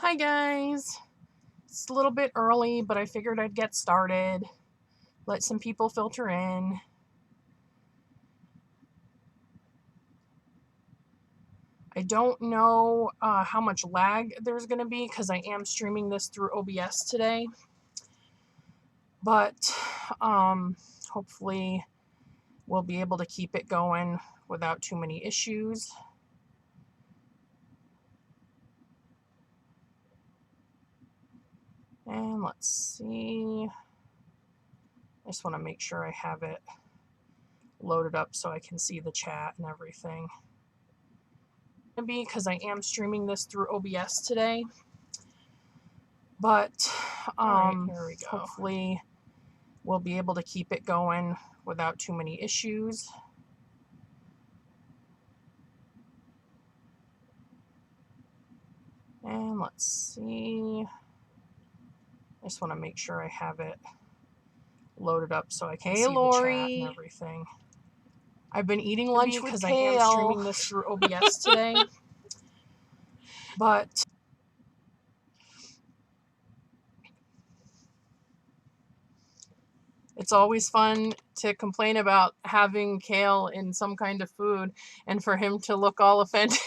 Hi guys, it's a little bit early, but I figured I'd get started, let some people filter in. I don't know how much lag there's going to be because I am streaming this through OBS today, but hopefully we'll be able to keep it going without too many issues. And let's see, I just want to make sure I have it loaded up so I can see the chat and everything. Because I am streaming this through OBS today, but here we go. Hopefully we'll be able to keep it going without too many issues. And let's see, I just want to make sure I have it loaded up so I can see the chat and everything. I've been eating lunch because I am streaming this through OBS today, but it's always fun to complain about having kale in some kind of food and for him to look all offended.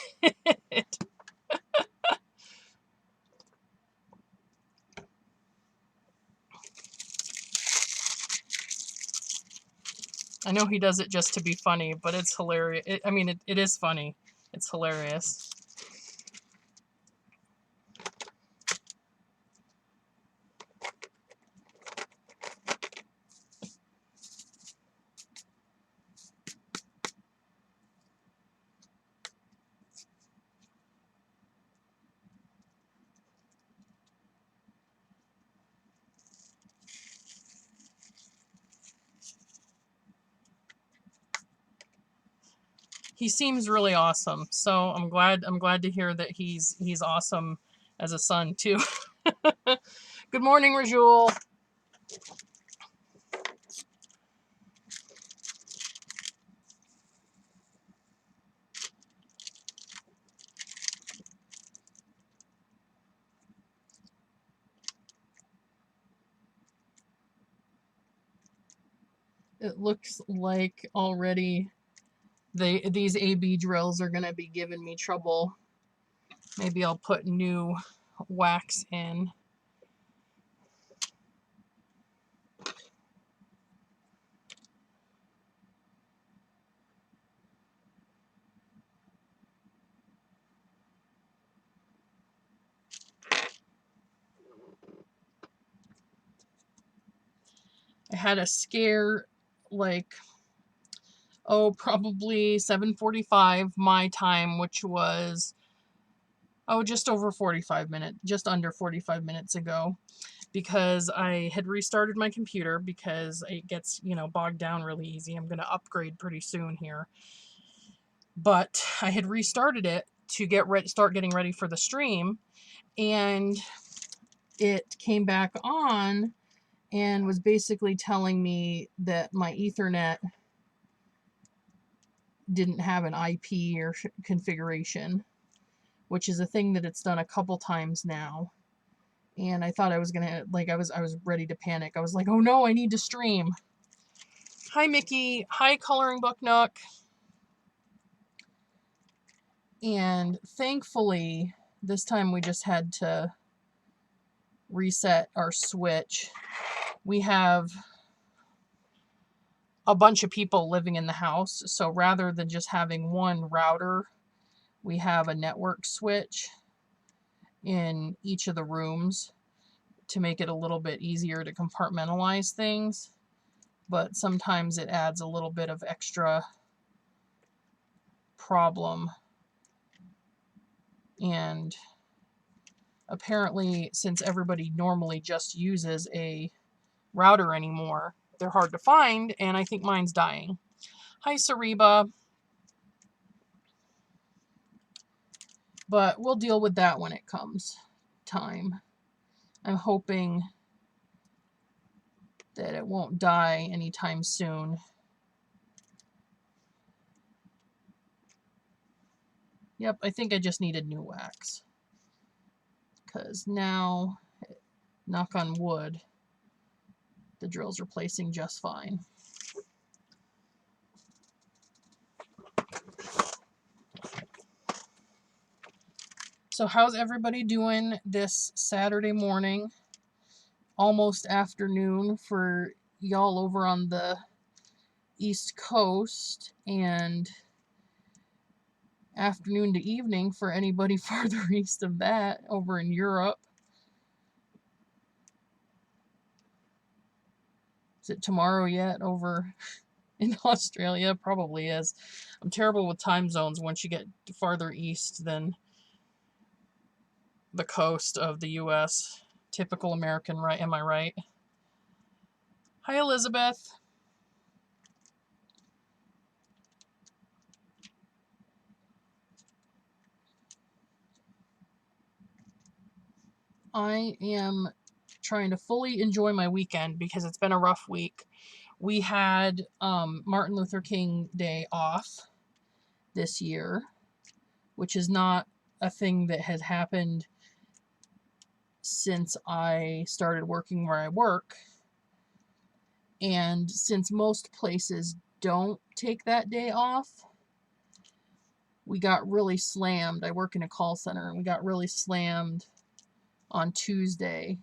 I know he does it just to be funny, but it's hilarious. It is funny. It's hilarious. He seems really awesome, so I'm glad to hear that he's awesome as a son too. Good morning, Rajul. It looks like already these AB drills are going to be giving me trouble. Maybe I'll put new wax in. I had a scare like, probably 7:45 my time, which was, just over 45 minutes, just under 45 minutes ago, because I had restarted my computer because it gets, bogged down really easy. I'm going to upgrade pretty soon here. But I had restarted it to start getting ready for the stream, and it came back on and was basically telling me that my Ethernet didn't have an IP or configuration, which is a thing that it's done a couple times now. And I thought I was gonna, I was ready to panic. I was like, oh no, I need to stream. Hi, Mickey. Hi, Coloring Book Nook. And thankfully, this time we just had to reset our switch. We have a bunch of people living in the house, so rather than just having one router, we have a network switch in each of the rooms to make it a little bit easier to compartmentalize things, but sometimes it adds a little bit of extra problem. And apparently, since everybody normally just uses a router anymore, they're hard to find, and I think mine's dying. Hi, Sariba. But we'll deal with that when it comes time. I'm hoping that it won't die anytime soon. Yep, I think I just needed new wax. because now, knock on wood, the drills are placing just fine. So how's everybody doing this Saturday morning, almost afternoon for y'all over on the East Coast, and afternoon to evening for anybody farther east of that over in Europe? Is it tomorrow yet over in Australia? Probably is. I'm terrible with time zones once you get farther east than the coast of the US. Typical American, right? Am I right? Hi, Elizabeth. I am trying to fully enjoy my weekend because it's been a rough week. We had Martin Luther King Day off this year, which is not a thing that has happened since I started working where I work. And since most places don't take that day off, we got really slammed. I work in a call center, and we got really slammed on Tuesday.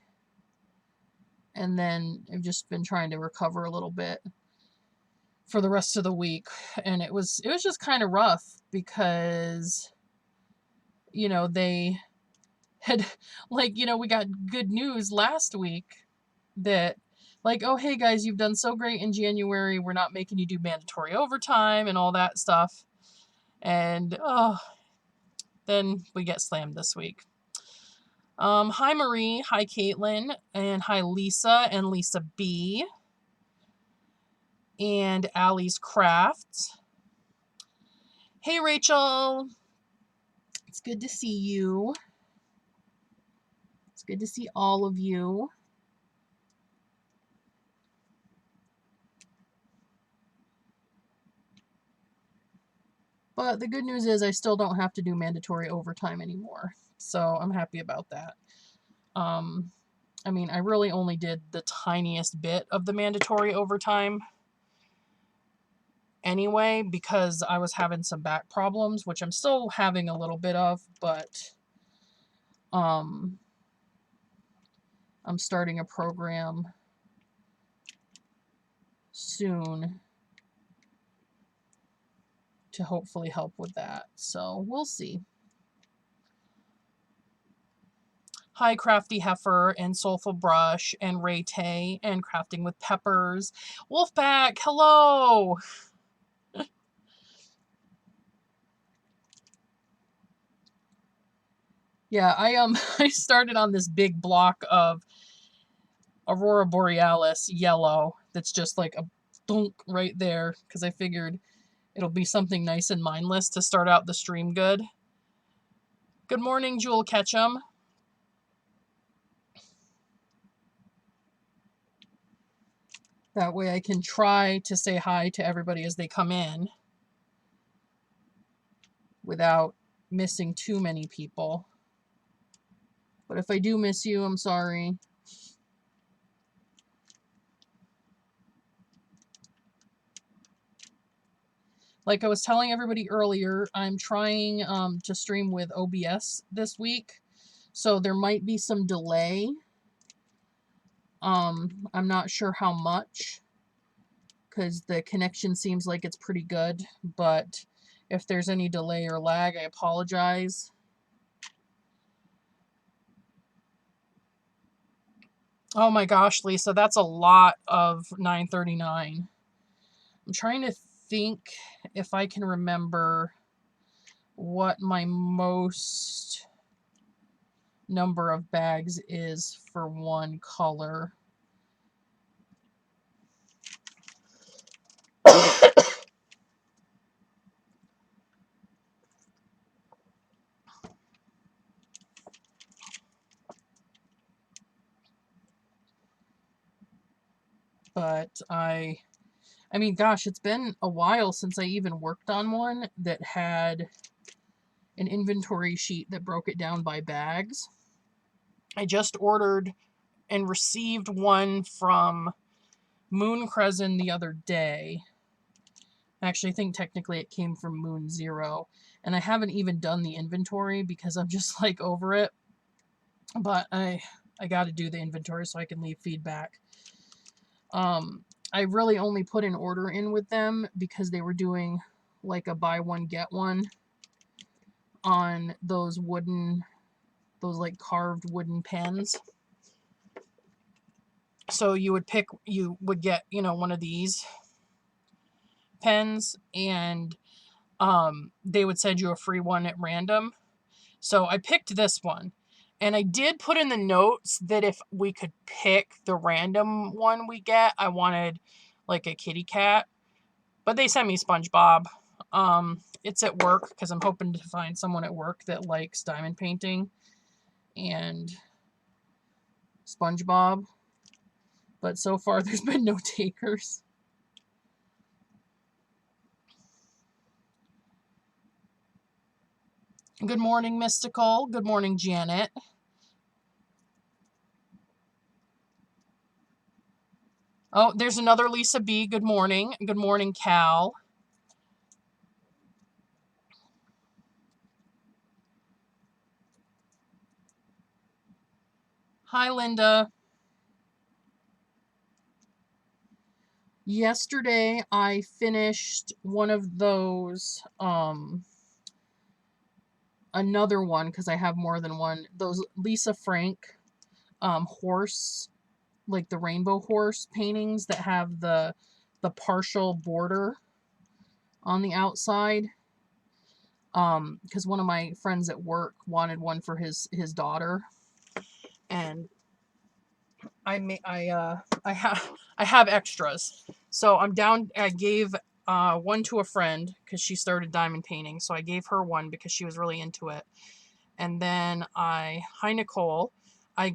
And then I've just been trying to recover a little bit for the rest of the week. And it was just kind of rough because, you know, they had, like, you know, we got good news last week that, like, oh, hey guys, you've done so great in January, we're not making you do mandatory overtime and all that stuff. And, oh, then we get slammed this week. Hi Marie, hi Caitlin, and hi Lisa and Lisa B. And Allie's Crafts. Hey Rachel, it's good to see you. It's good to see all of you. But the good news is I still don't have to do mandatory overtime anymore. So I'm happy about that. I mean, I really only did the tiniest bit of the mandatory overtime anyway because I was having some back problems, which I'm still having a little bit of, but I'm starting a program soon to hopefully help with that. So we'll see. Hi, Crafty Heifer and Soulful Brush and Ray Tay and Crafting with Peppers. Wolfpack, hello! Yeah, I started on this big block of Aurora Borealis yellow that's just like a thunk right there because I figured it'll be something nice and mindless to start out the stream good. Good morning, Jewel Ketchum. That way I can try to say hi to everybody as they come in without missing too many people. But if I do miss you, I'm sorry. Like I was telling everybody earlier, I'm trying to stream with OBS this week. So there might be some delay. I'm not sure how much, because the connection seems like it's pretty good. But if there's any delay or lag, I apologize. Oh my gosh, Lisa, that's a lot of 939. I'm trying to think if I can remember what my most number of bags is for one color. But I mean, gosh, it's been a while since I even worked on one that had an inventory sheet that broke it down by bags. I just ordered and received one from Moon Crescent the other day. Actually, I think technically it came from Moon Zero. And I haven't even done the inventory because I'm just like over it. But I got to do the inventory so I can leave feedback. I really only put an order in with them because they were doing like a buy one get one on those like carved wooden pens. So you would get, one of these pens, and they would send you a free one at random. So I picked this one, and I did put in the notes that if we could pick the random one we get, I wanted like a kitty cat, but they sent me SpongeBob. It's at work because I'm hoping to find someone at work that likes diamond painting and SpongeBob, but so far there's been no takers. Good morning, Mystical. Good morning, Janet. Oh, there's another Lisa B. Good morning. Good morning, Cal. Hi, Linda. Yesterday, I finished one of those, another one, because I have more than one, those Lisa Frank horse, like the rainbow horse paintings that have the partial border on the outside. Because one of my friends at work wanted one for his daughter, and I have extras, so I'm down. I gave one to a friend because she started diamond painting, so I gave her one because she was really into it. And then hi Nicole, I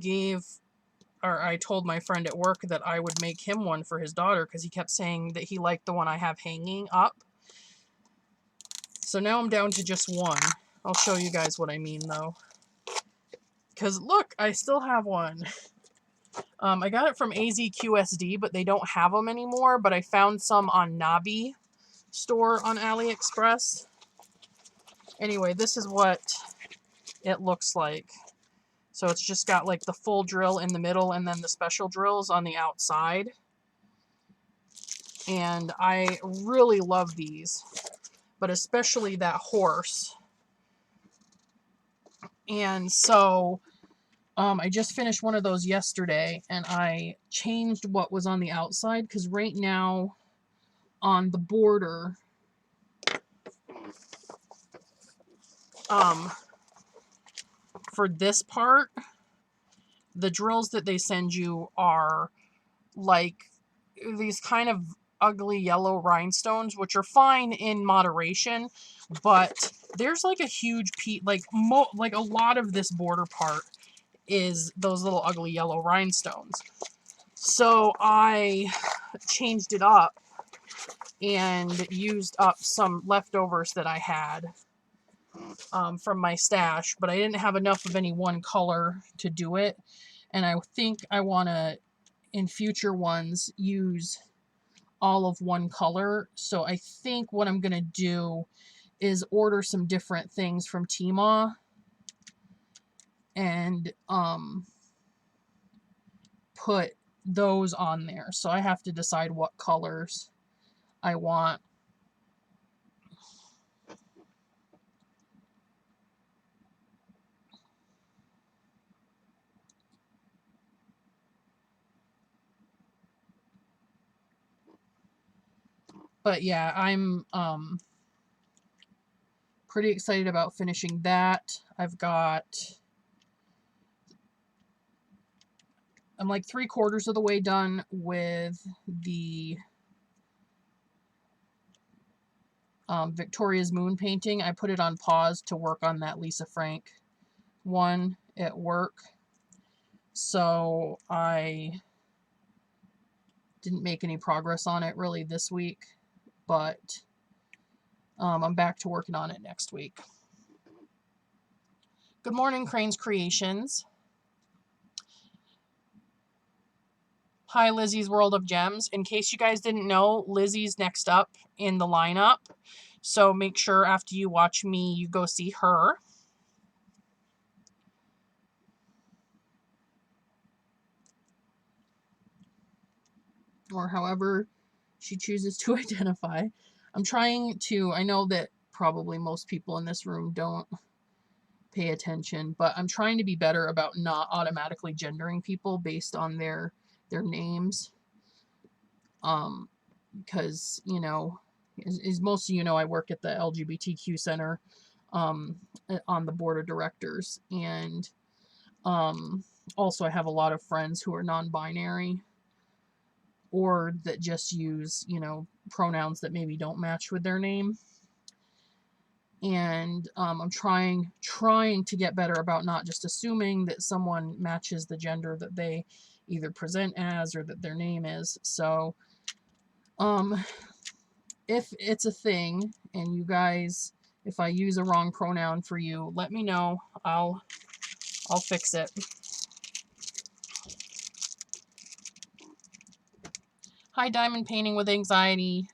told my friend at work that I would make him one for his daughter because he kept saying that he liked the one I have hanging up. So now I'm down to just one. I'll show you guys what I mean though, because look, I still have one. I got it from AZQSD, but they don't have them anymore, but I found some on Nabi store on AliExpress. Anyway, this is what it looks like. So it's just got like the full drill in the middle and then the special drills on the outside. And I really love these, but especially that horse. And so I just finished one of those yesterday, and I changed what was on the outside because right now on the border, for this part, the drills that they send you are like these kind of ugly yellow rhinestones, which are fine in moderation, but there's like a huge piece, like a lot of this border part is those little ugly yellow rhinestones. So I changed it up and used up some leftovers that I had from my stash, but I didn't have enough of any one color to do it. And I think I want to, in future ones, use all of one color. So I think what I'm going to do is order some different things from Tmall and put those on there. So I have to decide what colors I want. But yeah, I'm pretty excited about finishing that. I'm like 3/4 of the way done with the Victoria's Moon painting. I put it on pause to work on that Lisa Frank one at work. So I didn't make any progress on it really this week, but I'm back to working on it next week. Good morning, Crane's Creations. Hi, Lizzie's World of Gems. In case you guys didn't know, Lizzie's next up in the lineup. So make sure after you watch me, you go see her. Or however she chooses to identify. I'm trying to, I know that probably most people in this room don't pay attention, but I'm trying to be better about not automatically gendering people based on their names. Because, you know, as most of you know, I work at the LGBTQ Center on the board of directors. And also I have a lot of friends who are non-binary or that just use, you know, pronouns that maybe don't match with their name. And I'm trying to get better about not just assuming that someone matches the gender that they either present as or that their name is. So if it's a thing and you guys, if I use a wrong pronoun for you, let me know. I'll fix it. Hi, Diamond Painting with Anxiety.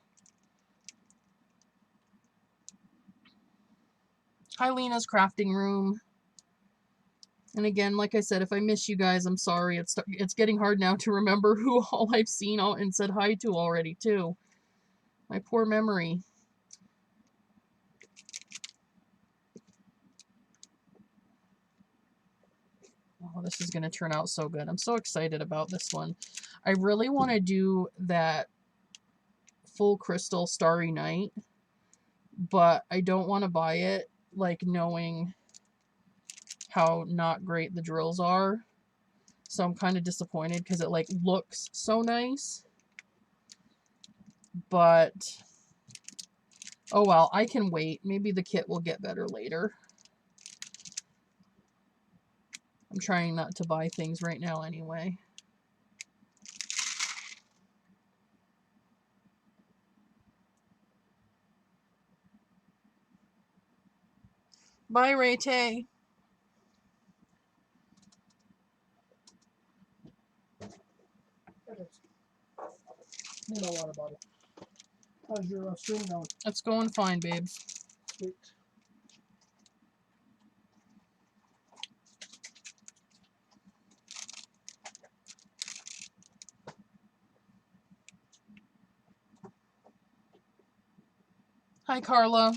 Hi, Lena's Crafting Room. And again, like I said, if I miss you guys, I'm sorry. It's getting hard now to remember who all I've seen and said hi to already, too. My poor memory. Oh, this is going to turn out so good. I'm so excited about this one. I really want to do that full crystal Starry Night, but I don't want to buy it, like, knowing how not great the drills are. So I'm kind of disappointed because it, like, looks so nice. But, oh well, I can wait. Maybe the kit will get better later. I'm trying not to buy things right now anyway. Bye, Ray-Tay. You know what about it. How's your stream going? It's going fine, babe. Sweet. Hi, Carla.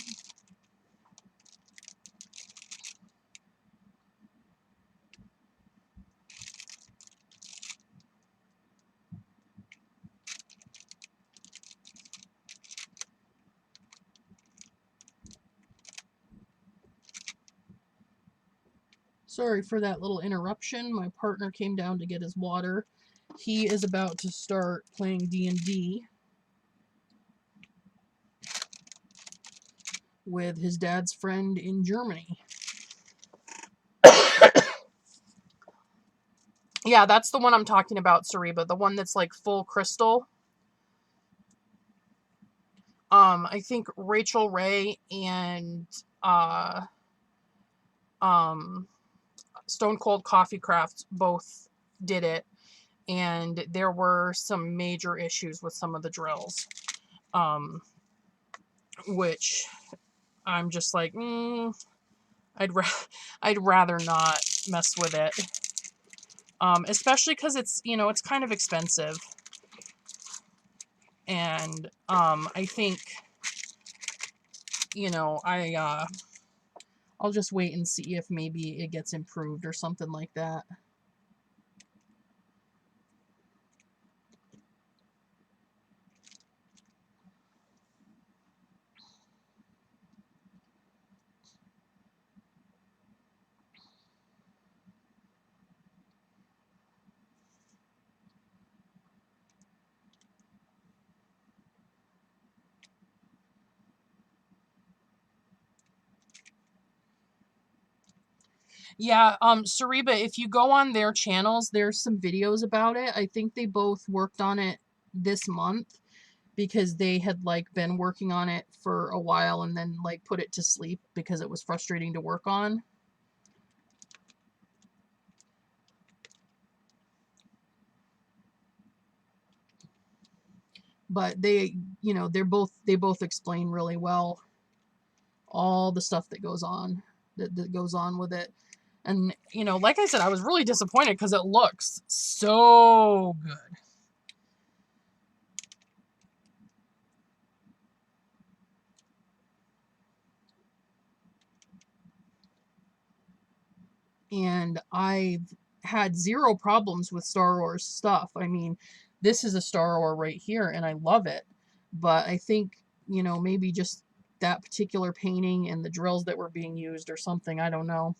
Sorry for that little interruption. My partner came down to get his water. He is about to start playing D&D with his dad's friend in Germany. Yeah, that's the one I'm talking about, Sariba. The one that's like full crystal. I think Rachel Ray and Stone Cold Coffee Craft both did it, and there were some major issues with some of the drills, which I'm just like, I'd rather not mess with it, especially because it's, you know, it's kind of expensive, and I think, you know, I'll just wait and see if maybe it gets improved or something like that. Yeah, Sariba, if you go on their channels, there's some videos about it. I think they both worked on it this month because they had, like, been working on it for a while and then, like, put it to sleep because it was frustrating to work on. but they, you know, they both explain really well all the stuff that goes on with it. And, you know, like I said, I was really disappointed because it looks so good. And I've had zero problems with Staroar's stuff. I mean, this is a Staroar right here, and I love it. But I think, you know, maybe just that particular painting and the drills that were being used or something. I don't know.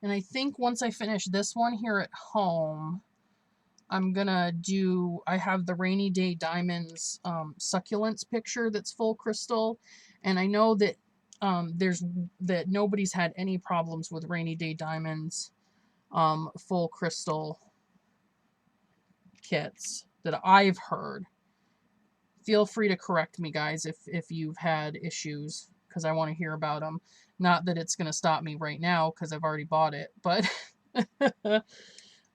And I think once I finish this one here at home, I'm gonna do, I have the Rainy Day Diamonds succulents picture that's full crystal. And I know that that nobody's had any problems with Rainy Day Diamonds full crystal kits that I've heard. Feel free to correct me, guys, if you've had issues, because I want to hear about them. Not that it's going to stop me right now because I've already bought it, but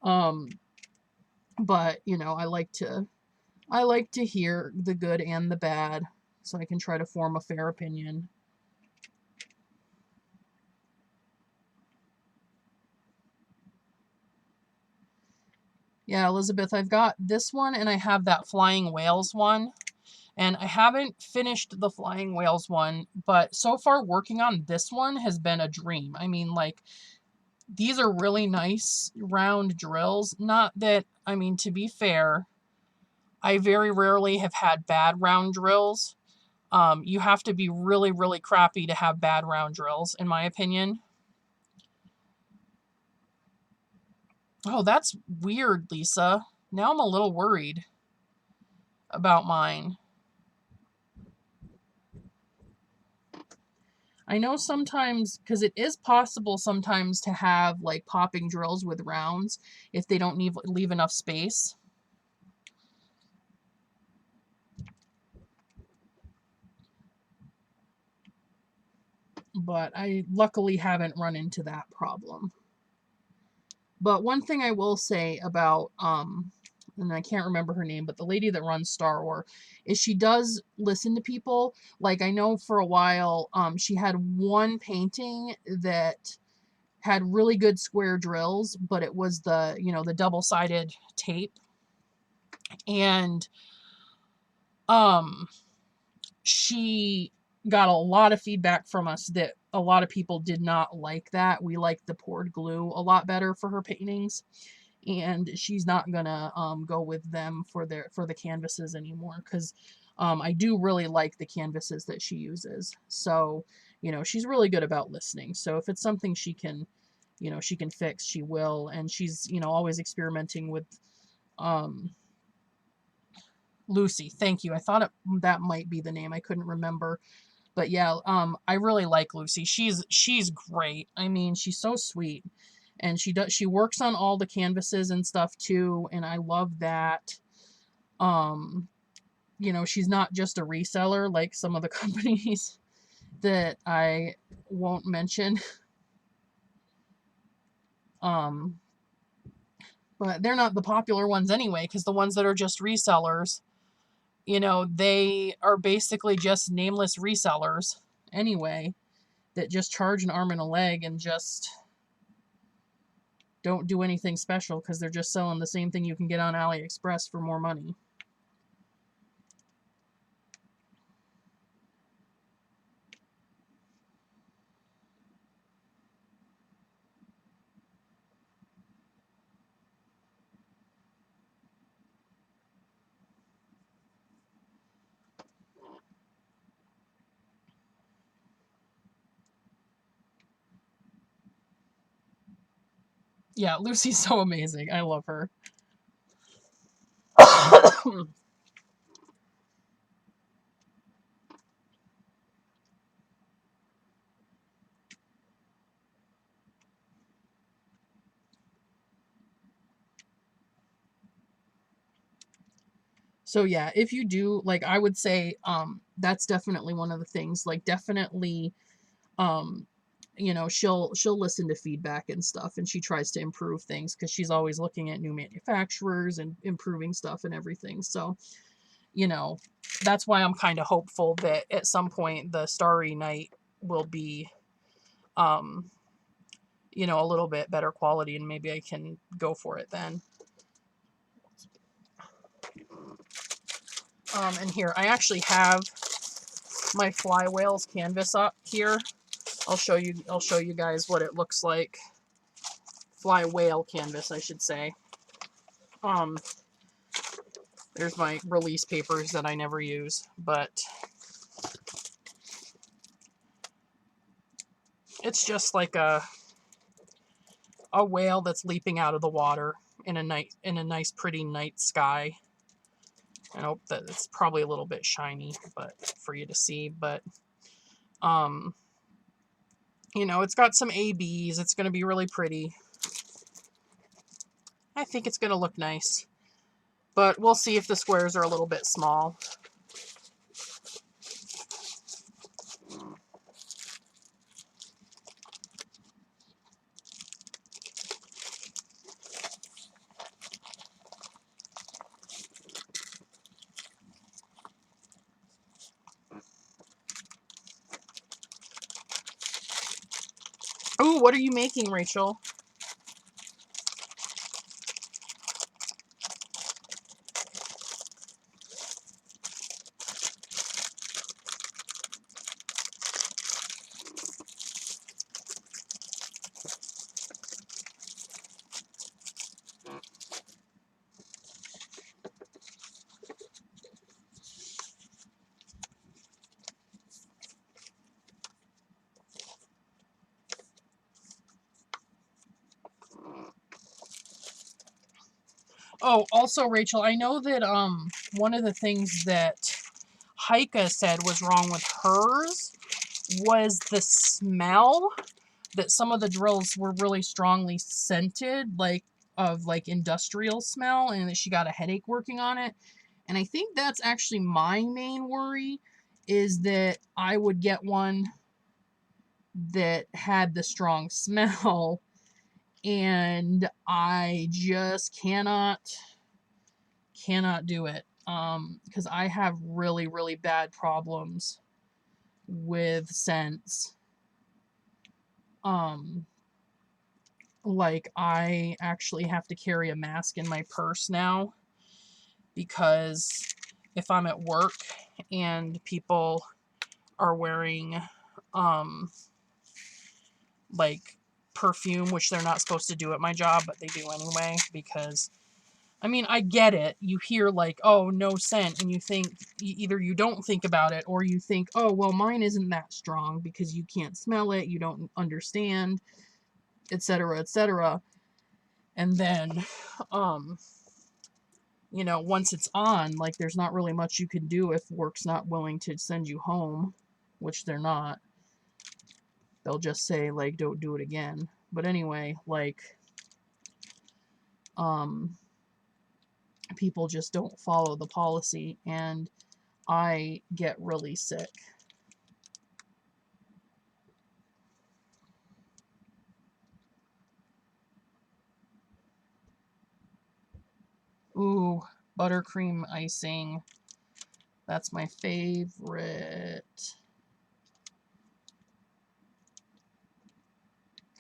um but you know, I like to hear the good and the bad so I can try to form a fair opinion. Yeah, Elizabeth, I've got this one and I have that Flying Whales one. And I haven't finished the Flying Whales one, but so far working on this one has been a dream. I mean, like, these are really nice round drills. Not that, I mean, to be fair, I very rarely have had bad round drills. You have to be really, really crappy to have bad round drills, in my opinion. Oh, that's weird, Lisa. Now I'm a little worried about mine. I know sometimes, because it is possible sometimes to have like popping drills with rounds if they don't leave enough space. But I luckily haven't run into that problem. But one thing I will say about, and I can't remember her name, but the lady that runs Staroar, is she does listen to people. Like, I know for a while, she had one painting that had really good square drills, but it was the, you know, the double-sided tape. And she got a lot of feedback from us that a lot of people did not like that. We liked the poured glue a lot better for her paintings, and she's not gonna go with them for the canvases anymore, because I do really like the canvases that she uses. So, you know, she's really good about listening. So if it's something she can, you know, she can fix, she will. And she's, you know, always experimenting with Lucy. Thank you. I thought that might be the name. I couldn't remember. But yeah, I really like Lucy. She's great. I mean, she's so sweet. And she works on all the canvases and stuff too, and I love that. You know, she's not just a reseller like some of the companies that I won't mention. Um, but they're not the popular ones anyway, because the ones that are just resellers, you know, they are basically just nameless resellers anyway, that just charge an arm and a leg and just don't do anything special because they're just selling the same thing you can get on AliExpress for more money. Yeah, Lucy's so amazing. I love her. So yeah, if you do, like, I would say that's definitely one of the things. Like, definitely um you know, she'll listen to feedback and stuff, and she tries to improve things because she's always looking at new manufacturers and improving stuff and everything. So, you know, that's why I'm kind of hopeful that at some point the Starry Night will be um you know, a little bit better quality, and maybe I can go for it then. And here I actually have my Fly Whales canvas up here. I'll show you guys what it looks like. Fly whale canvas, I should say. Um there's my release papers that I never use, but it's just like a whale that's leaping out of the water in a nice pretty night sky. I hope that it's probably a little bit shiny, but for you to see, but um you know, it's got some ABs. It's going to be really pretty. I think it's going to look nice, but we'll see if the squares are a little bit small. Ooh, what are you making, Rachel? Oh, also, Rachel, I know that one of the things that Heike said was wrong with hers was the smell, that some of the drills were really strongly scented, like of like industrial smell, and that she got a headache working on it. And I think that's actually my main worry, is that I would get one that had the strong smell, and I just cannot do it. Because I have really bad problems with scents. Like, I actually have to carry a mask in my purse now, because if I'm at work and people are wearing like perfume, which they're not supposed to do at my job, but they do anyway, because I mean, I get it. You hear like, oh, no scent, and you think, either you don't think about it, or you think, oh, well, mine isn't that strong because you can't smell it, you don't understand, etc., etc. And then, you know, once it's on, like, there's not really much you can do if work's not willing to send you home, which they're not. They'll just say, like, don't do it again. But anyway, like, people just don't follow the policy, and I get really sick. Ooh, buttercream icing. That's my favorite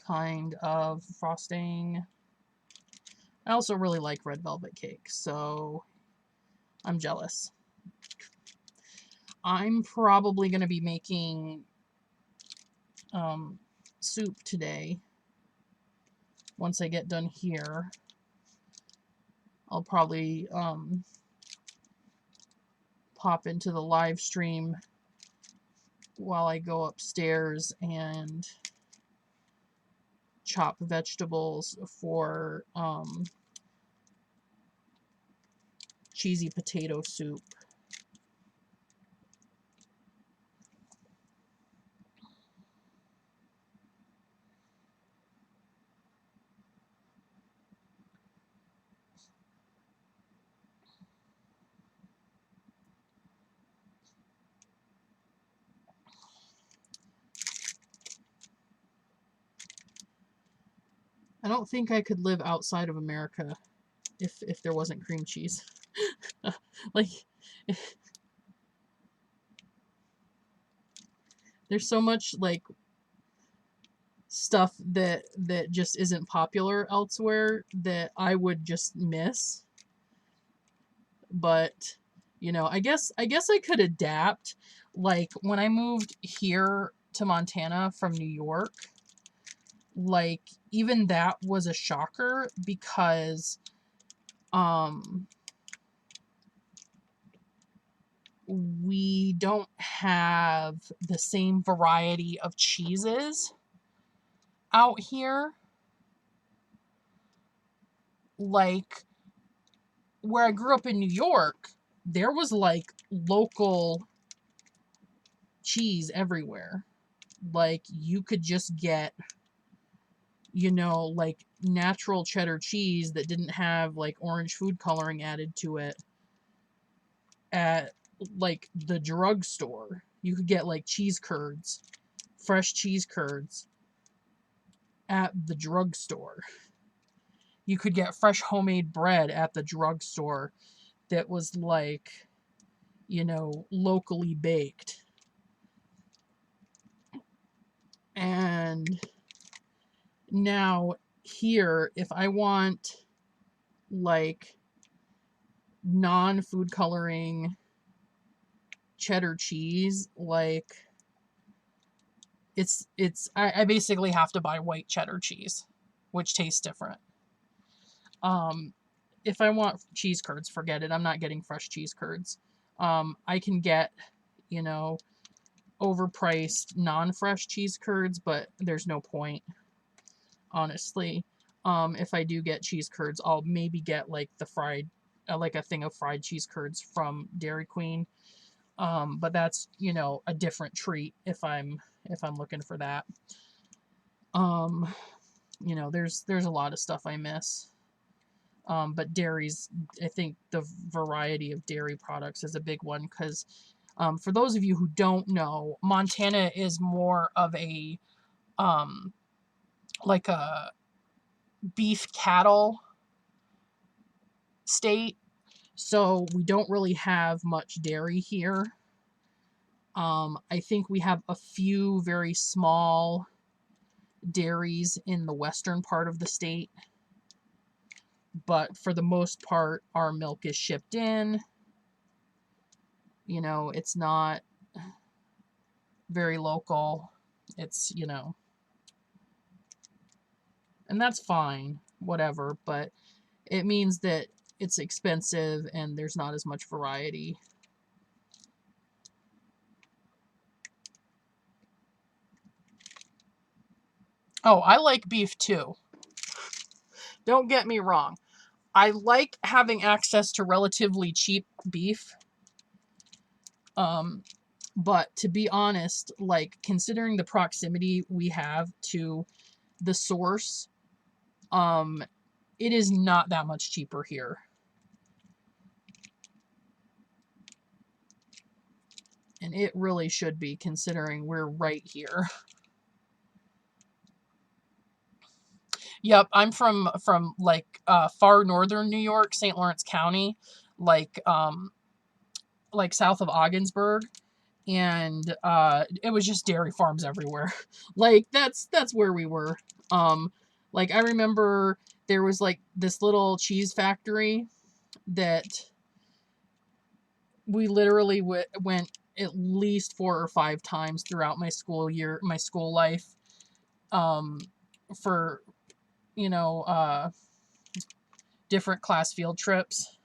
kind of frosting. I also really like red velvet cake, so I'm jealous. I'm probably going to be making soup today. Once I get done here, I'll probably pop into the live stream while I go upstairs and chop vegetables for cheesy potato soup. I don't think I could live outside of America if there wasn't cream cheese. Like, there's so much like stuff that just isn't popular elsewhere that I would just miss. But you know, I could adapt. Like when I moved here to Montana from New York, like even that was a shocker because we don't have the same variety of cheeses out here. Like where I grew up in New York, there was like local cheese everywhere. Like you could just get, you know, like natural cheddar cheese that didn't have like orange food coloring added to it at like the drugstore. You could get like cheese curds, fresh cheese curds at the drugstore. You could get fresh homemade bread at the drugstore that was like, you know, locally baked. And now here, if I want like non-food coloring cheddar cheese, like I basically have to buy white cheddar cheese, which tastes different. If I want cheese curds, forget it. I'm not getting fresh cheese curds. I can get, you know, overpriced non-fresh cheese curds, but there's no point, honestly. If I do get cheese curds, I'll maybe get like the fried, like a thing of fried cheese curds from Dairy Queen. But that's, you know, a different treat if I'm looking for that. You know, there's a lot of stuff I miss. But dairies, I think the variety of dairy products is a big one because for those of you who don't know, Montana is more of a like a beef cattle state, so we don't really have much dairy here. I think we have a few very small dairies in the western part of the state, but for the most part, our milk is shipped in. You know, it's not very local. It's, you know, and that's fine, whatever, but it means that it's expensive and there's not as much variety. Oh, I like beef too. Don't get me wrong. I like having access to relatively cheap beef. But to be honest, like considering the proximity we have to the source, it is not that much cheaper here. And it really should be, considering we're right here. Yep, I'm from like far northern New York, St. Lawrence County, like south of Ogdensburg, and it was just dairy farms everywhere. Like that's where we were. Like I remember there was like this little cheese factory that we literally went at least 4 or 5 times throughout my school life, for, you know, different class field trips,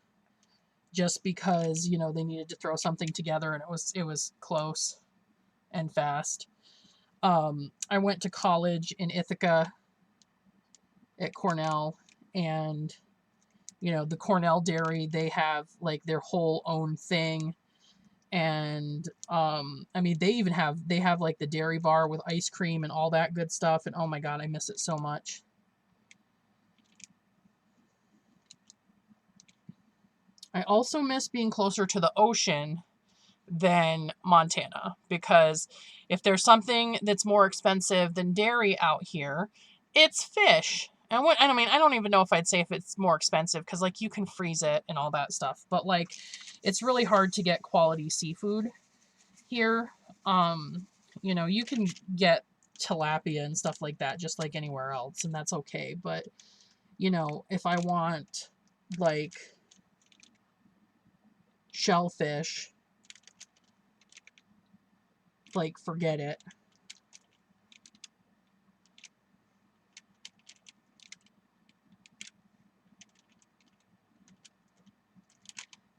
just because, you know, they needed to throw something together and it was close and fast. I went to college in Ithaca at Cornell, and you know, the Cornell Dairy, they have like their whole own thing. And I mean, they have like the dairy bar with ice cream and all that good stuff, and oh my god, I miss it so much. I also miss being closer to the ocean than Montana, because if there's something that's more expensive than dairy out here, it's fish. I mean, I don't even know if I'd say if it's more expensive, because like you can freeze it and all that stuff, but like it's really hard to get quality seafood here. You know, you can get tilapia and stuff like that just like anywhere else, and that's okay. But you know, if I want like shellfish, like forget it.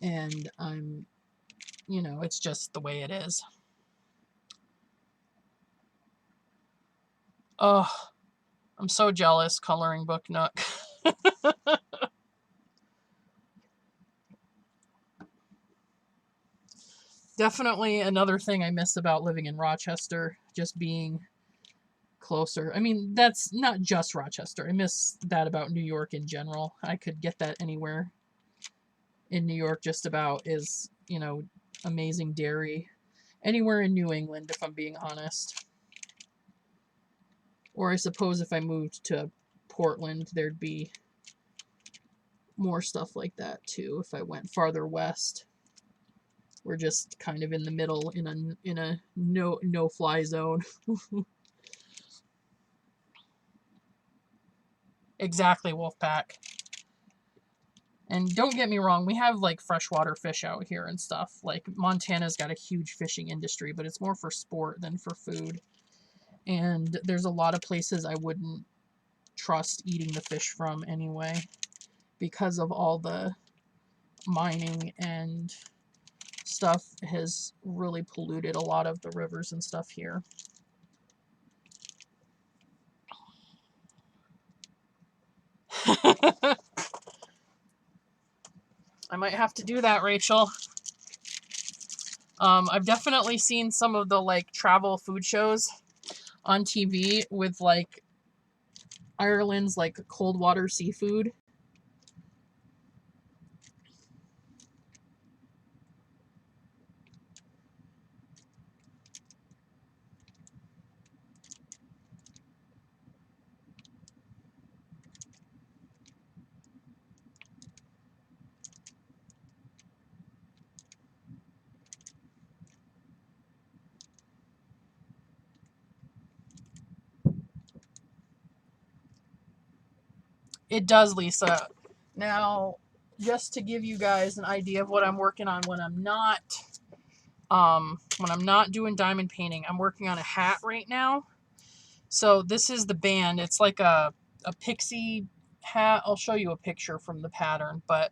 And you know, it's just the way it is. Oh, I'm so jealous, Coloring Book Nook. Definitely another thing I miss about living in Rochester, just being closer. I mean, that's not just Rochester. I miss that about New York in general. I could get that anywhere in New York just about, is, you know, amazing dairy. Anywhere in New England, if I'm being honest. Or I suppose if I moved to Portland, there'd be more stuff like that too. If I went farther west, we're just kind of in the middle, in a no fly zone. Exactly, Wolfpack. And don't get me wrong, we have like freshwater fish out here and stuff. Like Montana's got a huge fishing industry, but it's more for sport than for food. And there's a lot of places I wouldn't trust eating the fish from anyway, because of all the mining and stuff has really polluted a lot of the rivers and stuff here. I might have to do that, Rachel. I've definitely seen some of the like travel food shows on TV with like Ireland's like cold water seafood. It does, Lisa. Now, just to give you guys an idea of what I'm working on when I'm not doing diamond painting, I'm working on a hat right now. So this is the band. It's like a pixie hat. I'll show you a picture from the pattern, but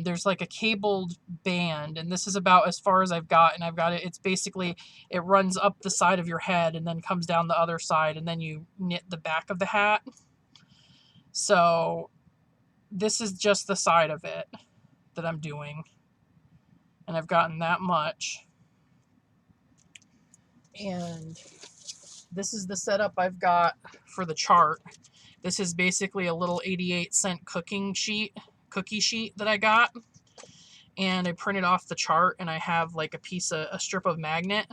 there's like a cabled band, and this is about as far as I've got, and I've got it. It's basically, it runs up the side of your head and then comes down the other side, and then you knit the back of the hat. So this is just the side of it that I'm doing, and I've gotten that much. And this is the setup I've got for the chart. This is basically a little 88-cent cookie sheet that I got, and I printed off the chart, and I have like a strip of magnet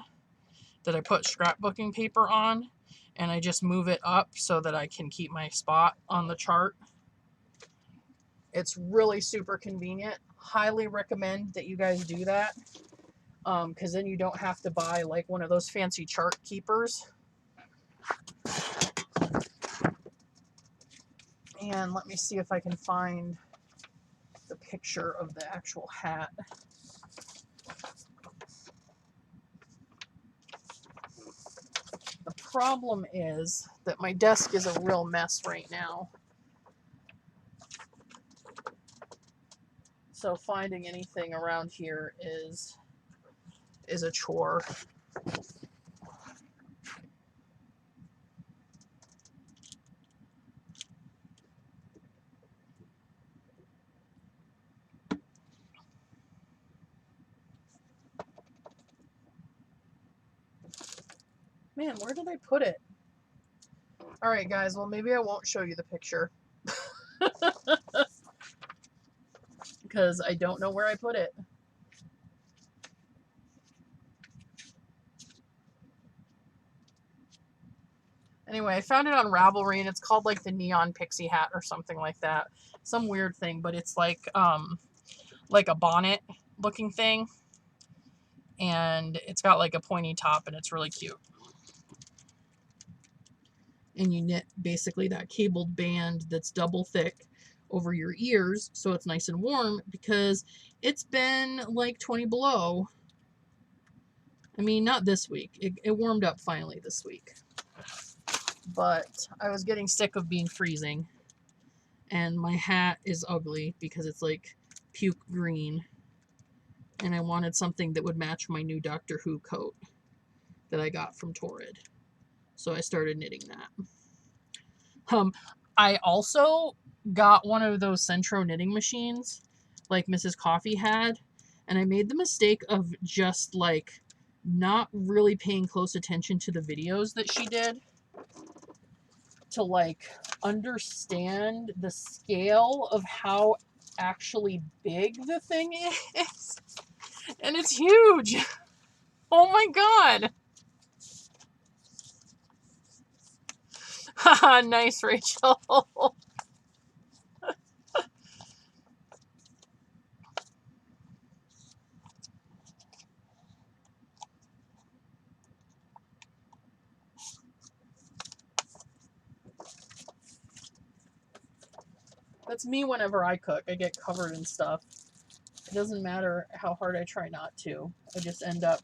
that I put scrapbooking paper on, and I just move it up so that I can keep my spot on the chart. It's really super convenient. Highly recommend that you guys do that, because then you don't have to buy like one of those fancy chart keepers. And let me see if I can find the picture of the actual hat. The problem is that my desk is a real mess right now. So finding anything around here is a chore. Man, where did I put it? Alright guys, well maybe I won't show you the picture. Because I don't know where I put it. Anyway, I found it on Ravelry, and it's called like the Neon Pixie Hat or something like that. Some weird thing, but it's like a bonnet looking thing. And it's got like a pointy top, and it's really cute. And you knit basically that cabled band that's double thick over your ears so it's nice and warm, because it's been like 20 below. I mean, not this week. It warmed up finally this week. But I was getting sick of being freezing. And my hat is ugly because it's like puke green. And I wanted something that would match my new Doctor Who coat that I got from Torrid. So I started knitting that. I also got one of those Centro knitting machines like Mrs. Coffee had. And I made the mistake of just like not really paying close attention to the videos that she did to like understand the scale of how actually big the thing is. And it's huge. Oh my god. Haha, nice, Rachel. That's me whenever I cook. I get covered in stuff. It doesn't matter how hard I try not to. I just end up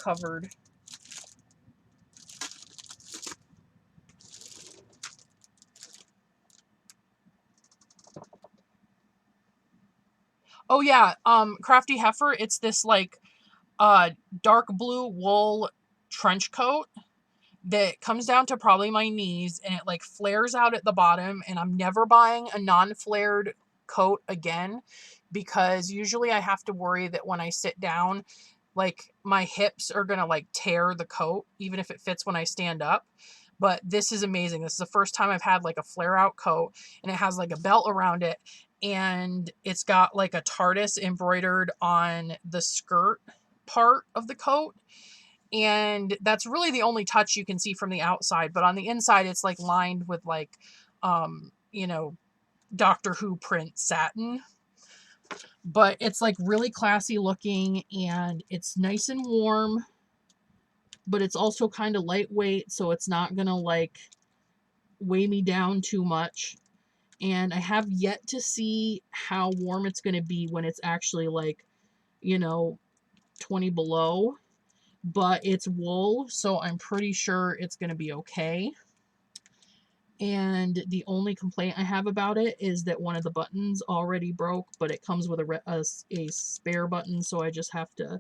covered. Oh yeah, Crafty Heifer, it's this like dark blue wool trench coat that comes down to probably my knees, and it like flares out at the bottom, and I'm never buying a non-flared coat again, because usually I have to worry that when I sit down, like my hips are gonna like tear the coat even if it fits when I stand up. But this is amazing. This is the first time I've had like a flare out coat, and it has like a belt around it, and it's got like a TARDIS embroidered on the skirt part of the coat. And that's really the only touch you can see from the outside, but on the inside it's like lined with like Doctor Who print satin. But it's like really classy looking, and it's nice and warm, but it's also kind of lightweight, so it's not gonna like weigh me down too much. And I have yet to see how warm it's gonna be when it's actually like 20 below. But it's wool, so I'm pretty sure it's going to be okay. And the only complaint I have about it is that one of the buttons already broke, but it comes with a spare button, so I just have to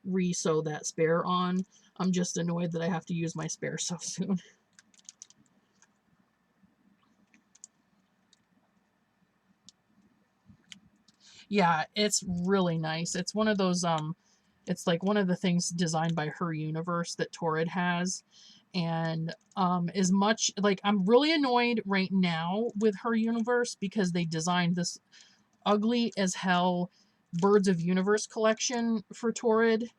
re-sew that spare on. I'm just annoyed that I have to use my spare so soon. Yeah, it's really nice. It's one of those it's like one of the things designed by Her Universe that Torrid has. And as much like I'm really annoyed right now with Her Universe because they designed this ugly as hell Birds of Universe collection for Torrid.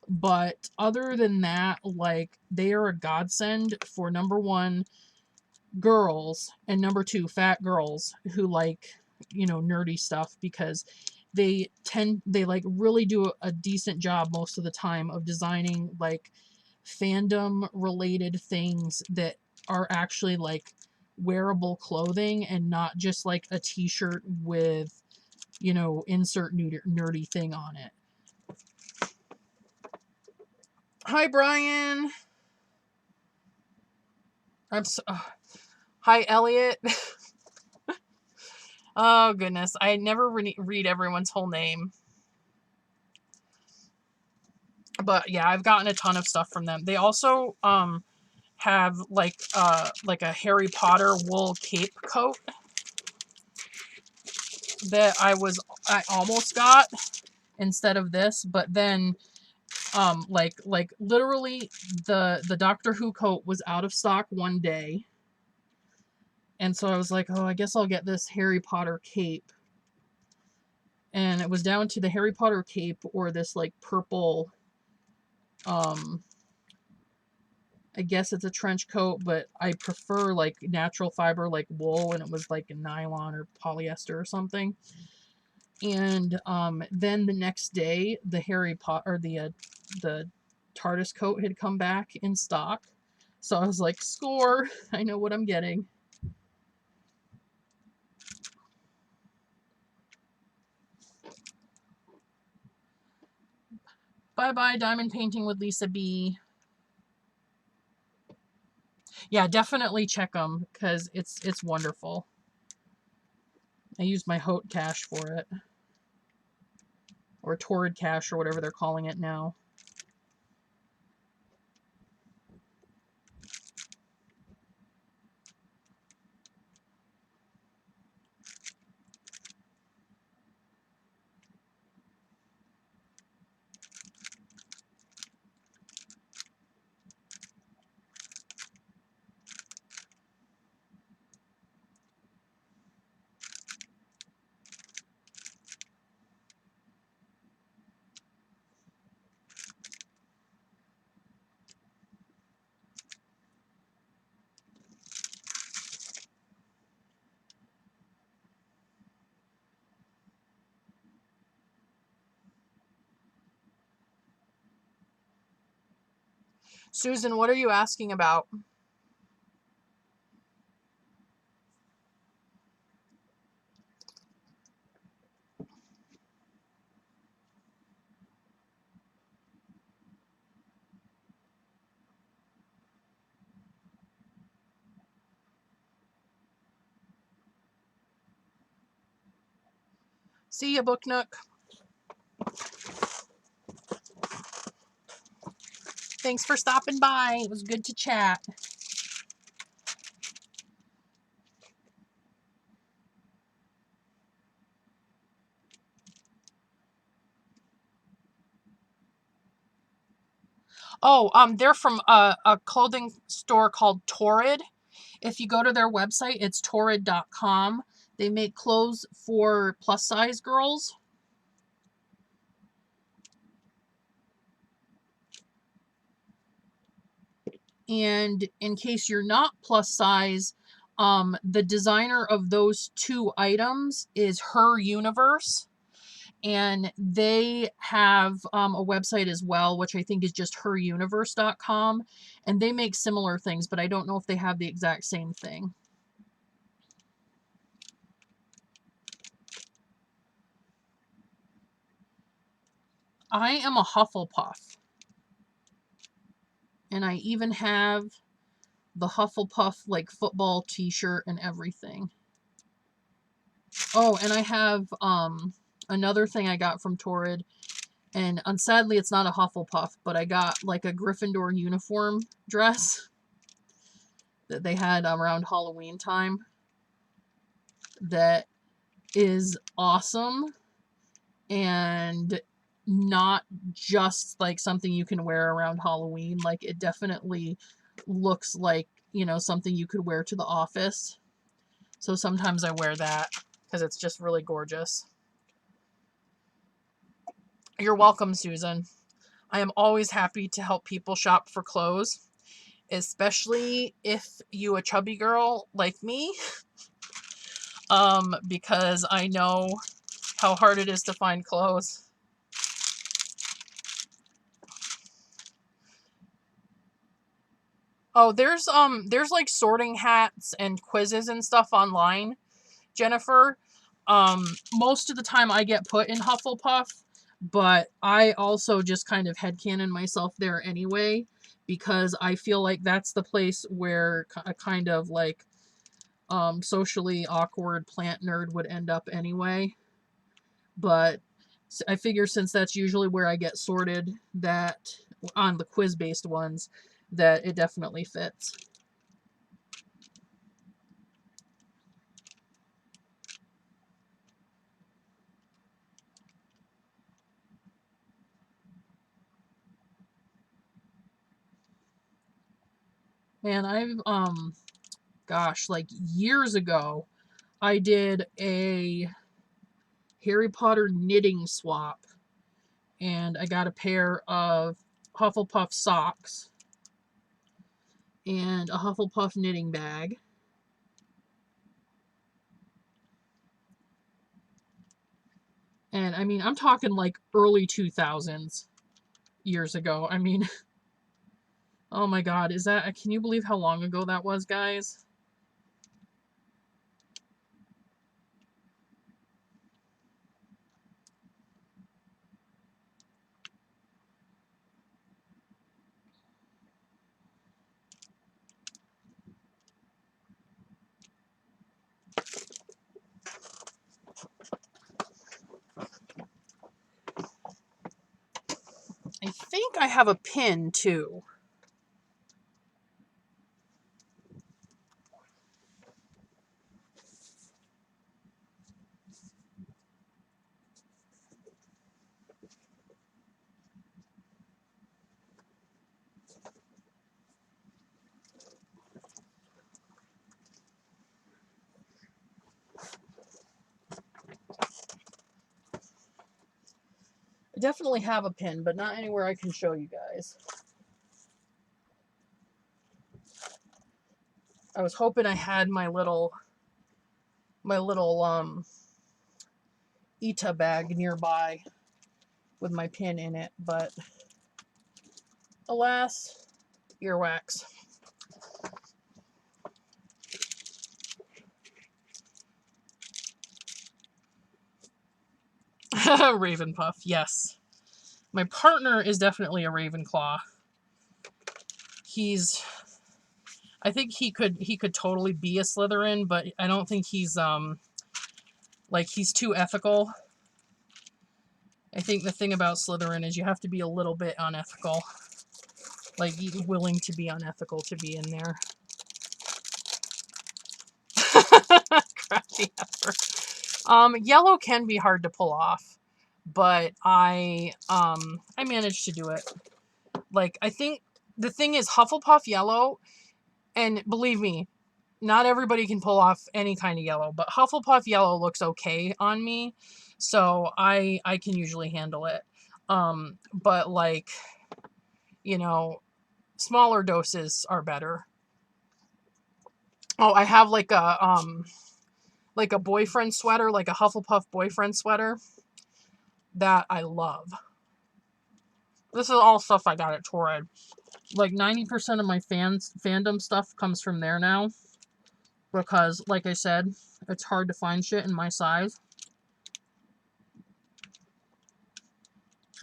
But other than that, like, they are a godsend for number one, girls, and number two, fat girls who like nerdy stuff, because they like really do a decent job most of the time of designing like fandom related things that are actually like wearable clothing, and not just like a t-shirt with insert nerdy thing on it. Hi, Brian. Hi, Elliot. Oh goodness, I never read everyone's whole name. But yeah, I've gotten a ton of stuff from them. They also have like a Harry Potter wool cape coat that I almost got instead of this, but then like literally the Doctor Who coat was out of stock one day. And so I was like, oh, I guess I'll get this Harry Potter cape. And it was down to the Harry Potter cape or this like purple I guess it's a trench coat, but I prefer like natural fiber like wool, and it was like a nylon or polyester or something. And then the next day, the Harry Potter or the TARDIS coat had come back in stock. So I was like, score! I know what I'm getting. Bye-bye diamond painting with Lisa B. Yeah, definitely check them because it's wonderful. I used my Haute cash for it. Or Torrid cash or whatever they're calling it now. Susan, what are you asking about? See ya, Book Nook. Thanks for stopping by. It was good to chat. Oh, they're from a clothing store called Torrid. If you go to their website, it's torrid.com. They make clothes for plus size girls. And in case you're not plus size, the designer of those two items is Her Universe. And they have a website as well, which I think is just heruniverse.com. And they make similar things, but I don't know if they have the exact same thing. I am a Hufflepuff. And I even have the Hufflepuff like football t-shirt and everything. Oh, and I have another thing I got from Torrid. And sadly, it's not a Hufflepuff, but I got like a Gryffindor uniform dress that they had around Halloween time. That is awesome and not just like something you can wear around Halloween. Like it definitely looks like, you know, something you could wear to the office. So sometimes I wear that because it's just really gorgeous. You're welcome, Susan. I am always happy to help people shop for clothes, especially if you a chubby girl like me, because I know how hard it is to find clothes. Oh, there's like sorting hats and quizzes and stuff online, Jennifer. Most of the time I get put in Hufflepuff, but I also just kind of headcanon myself there anyway, because I feel like that's the place where a kind of like socially awkward plant nerd would end up anyway. But I figure since that's usually where I get sorted, that on the quiz-based ones, that it definitely fits. Man, I've gosh, like years ago, I did a Harry Potter knitting swap, and I got a pair of Hufflepuff socks. and a Hufflepuff knitting bag. And I mean, I'm talking like early 2000s, years ago. I mean, oh my god, is that, can you believe how long ago that was, guys? I think I have a pin too. I definitely have a pin, but not anywhere I can show you guys. I was hoping I had my little Ita bag nearby with my pin in it, but alas, earwax. Ravenpuff, yes. My partner is definitely a Ravenclaw. I think he could totally be a Slytherin, but I don't think he's like, he's too ethical. I think the thing about Slytherin is you have to be a little bit unethical. Like, willing to be unethical to be in there. Crappy effort. Yellow can be hard to pull off, but I managed to do it. Like, I think the thing is Hufflepuff yellow, and believe me, not everybody can pull off any kind of yellow, but Hufflepuff yellow looks okay on me, so I can usually handle it. But like, you know, smaller doses are better. Oh, I have like a boyfriend sweater, like a Hufflepuff boyfriend sweater that I love. This is all stuff I got at Torrid. Like 90% of my fandom stuff comes from there now. Because, like I said, it's hard to find shit in my size.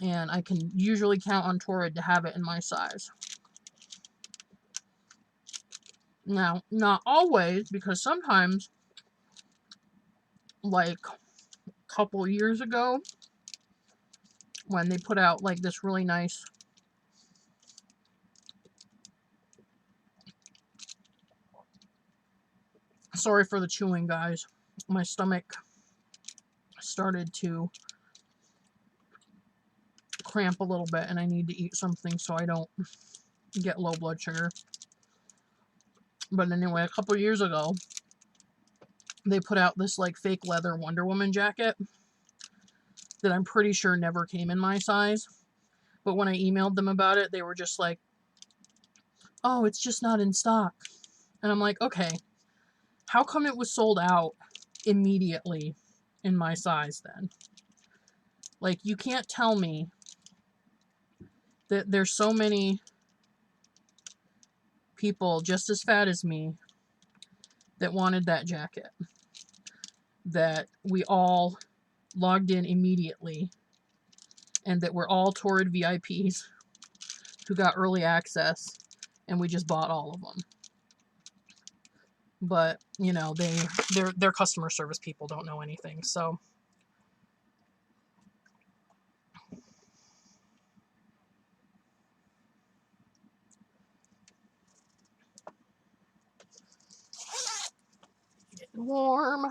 And I can usually count on Torrid to have it in my size. Now, not always, because sometimes, like a couple years ago, when they put out like this really nice sorry for the chewing, guys. My stomach started to cramp a little bit and I need to eat something so I don't get low blood sugar. But anyway, a couple years ago, they put out this like fake leather Wonder Woman jacket that I'm pretty sure never came in my size. But when I emailed them about it, they were just like, oh, it's just not in stock. And I'm like, okay, how come it was sold out immediately in my size then? Like, you can't tell me that there's so many people just as fat as me that wanted that jacket, that we all logged in immediately, and that we're all Torrid VIPs who got early access, and we just bought all of them. But, you know, their customer service people don't know anything, so. Getting warm.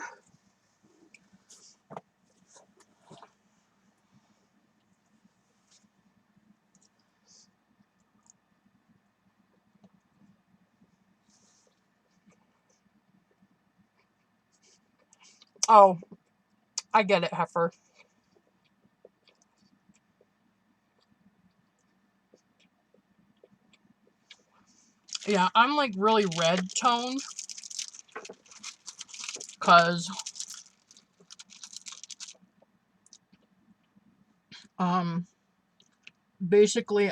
Oh, I get it, Heifer. Yeah, I'm like really red toned because basically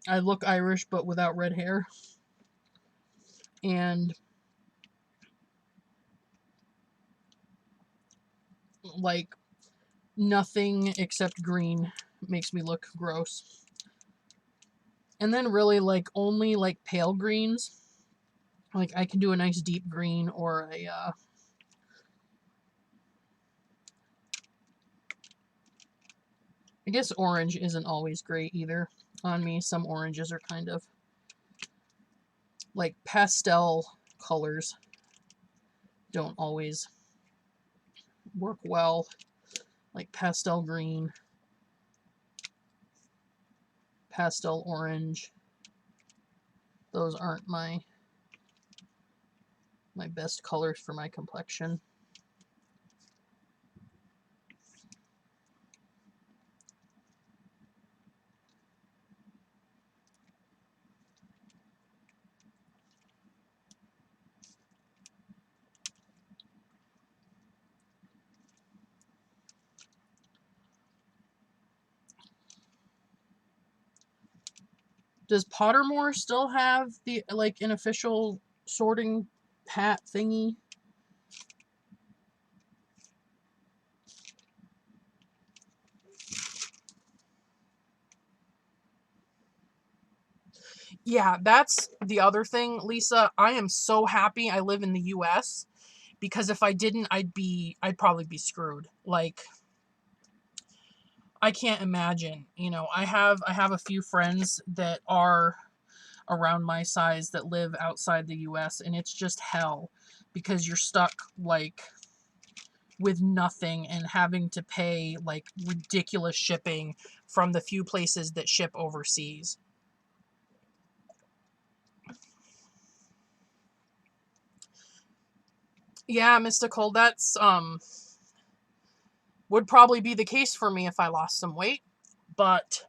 I look Irish but without red hair, and like nothing except green makes me look gross. And then really like only like pale greens. Like I can do a nice deep green or a I guess orange isn't always great either on me. Some oranges are kind of like pastel colors don't always work well. Like pastel green, pastel orange. Those aren't my best colors for my complexion. Does Pottermore still have the like an official sorting hat thingy? Yeah, that's the other thing, Lisa. I am so happy I live in the US because if I didn't, I'd probably be screwed. Like I can't imagine, you know, I have a few friends that are around my size that live outside the US, and it's just hell because you're stuck like with nothing and having to pay like ridiculous shipping from the few places that ship overseas. Yeah, Mystical, that's would probably be the case for me if I lost some weight, but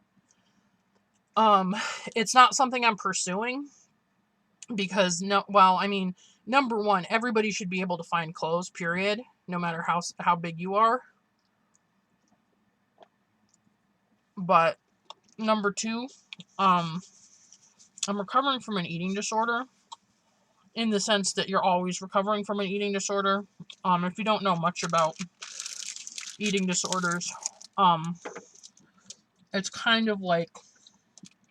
um it's not something I'm pursuing because no, well, I mean, number one, everybody should be able to find clothes, period, no matter how big you are. But number two, um I'm recovering from an eating disorder in the sense that you're always recovering from an eating disorder. If you don't know much about eating disorders, um it's kind of like,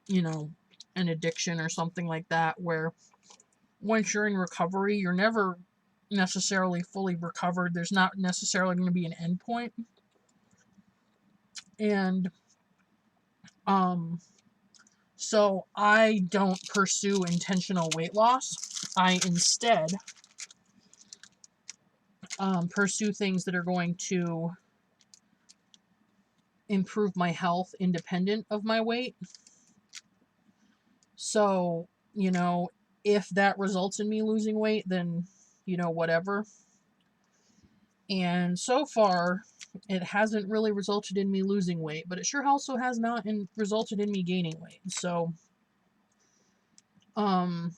you know, an addiction or something like that, where once you're in recovery, you're never necessarily fully recovered. There's not necessarily going to be an end point. And um so I don't pursue intentional weight loss. I instead pursue things that are going to improve my health independent of my weight. So, you know, if that results in me losing weight, then, you know, whatever. And so far, it hasn't really resulted in me losing weight, but it sure also has not resulted in me gaining weight. So, um,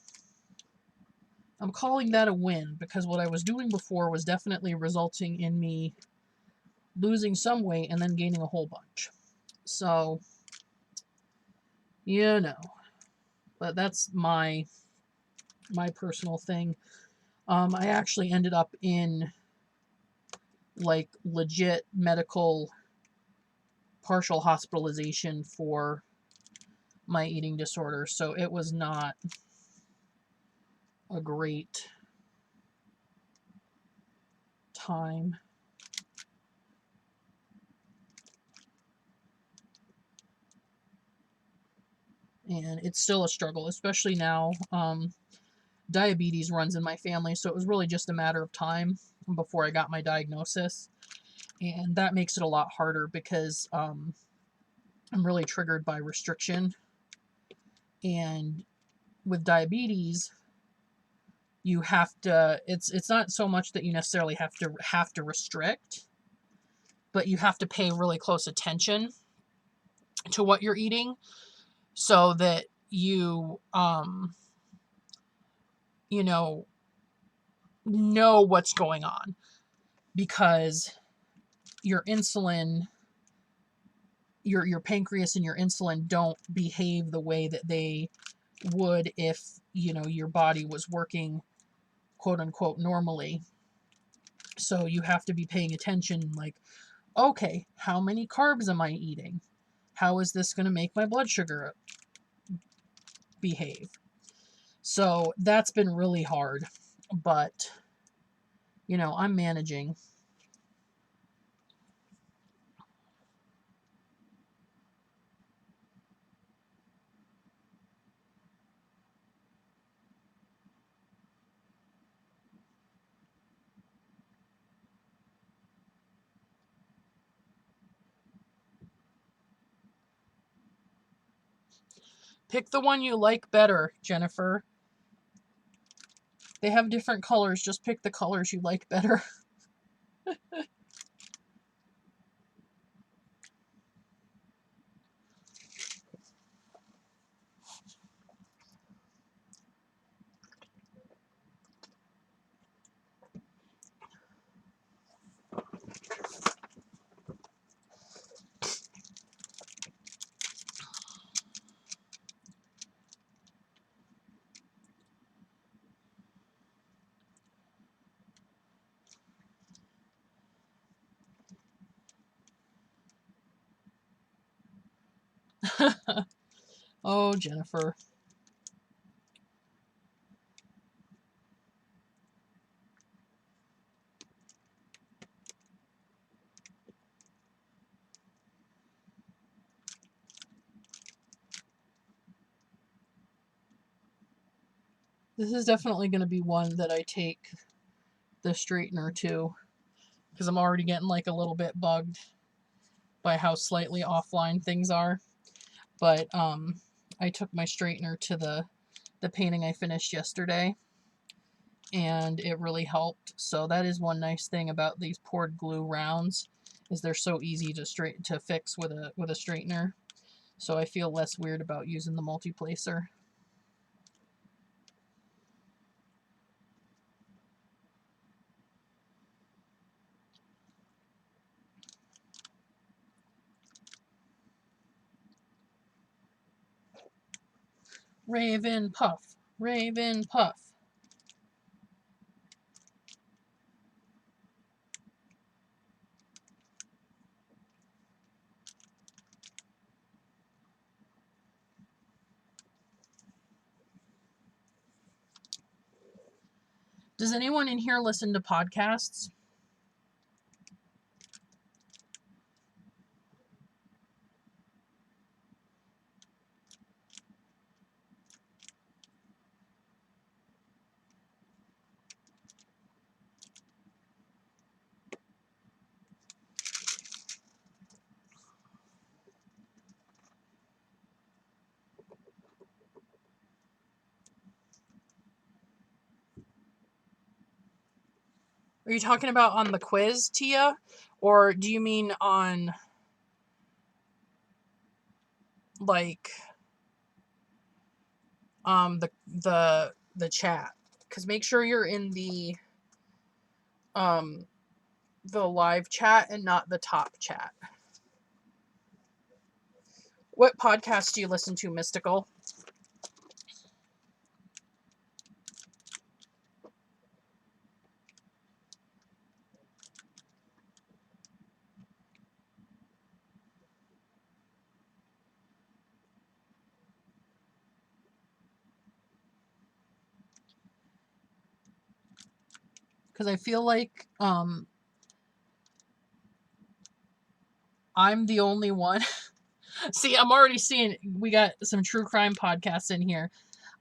I'm calling that a win because what I was doing before was definitely resulting in me losing some weight and then gaining a whole bunch. So, you know, but that's my personal thing. I actually ended up in like legit medical partial hospitalization for my eating disorder, so it was not a great time. And it's still a struggle, especially now. Diabetes runs in my family, so it was really just a matter of time before I got my diagnosis. And that makes it a lot harder because I'm really triggered by restriction. And with diabetes, you have to, it's not so much that you necessarily have to restrict, but you have to pay really close attention to what you're eating so that you know what's going on, because your insulin, your pancreas and your insulin don't behave the way that they would if, your body was working quote unquote normally. So you have to be paying attention, like, okay, how many carbs am I eating? How is this going to make my blood sugar behave? So that's been really hard, but I'm managing. Pick the one you like better, Jennifer. They have different colors. Just pick the colors you like better. Oh, Jennifer. This is definitely going to be one that I take the straightener to, because I'm already getting like a little bit bugged by how slightly offline things are. But I took my straightener to the painting I finished yesterday, and it really helped. So that is one nice thing about these poured glue rounds, is they're so easy to fix with a straightener. So I feel less weird about using the multi-placer. Raven puff, Raven puff. Does anyone in here listen to podcasts? Are you talking about on the quiz, Tia? Or do you mean on, like, the chat? Because make sure you're in the live chat and not the top chat. What podcast do you listen to, Mystical? Because I feel like I'm the only one. See, I'm already seeing we got some true crime podcasts in here.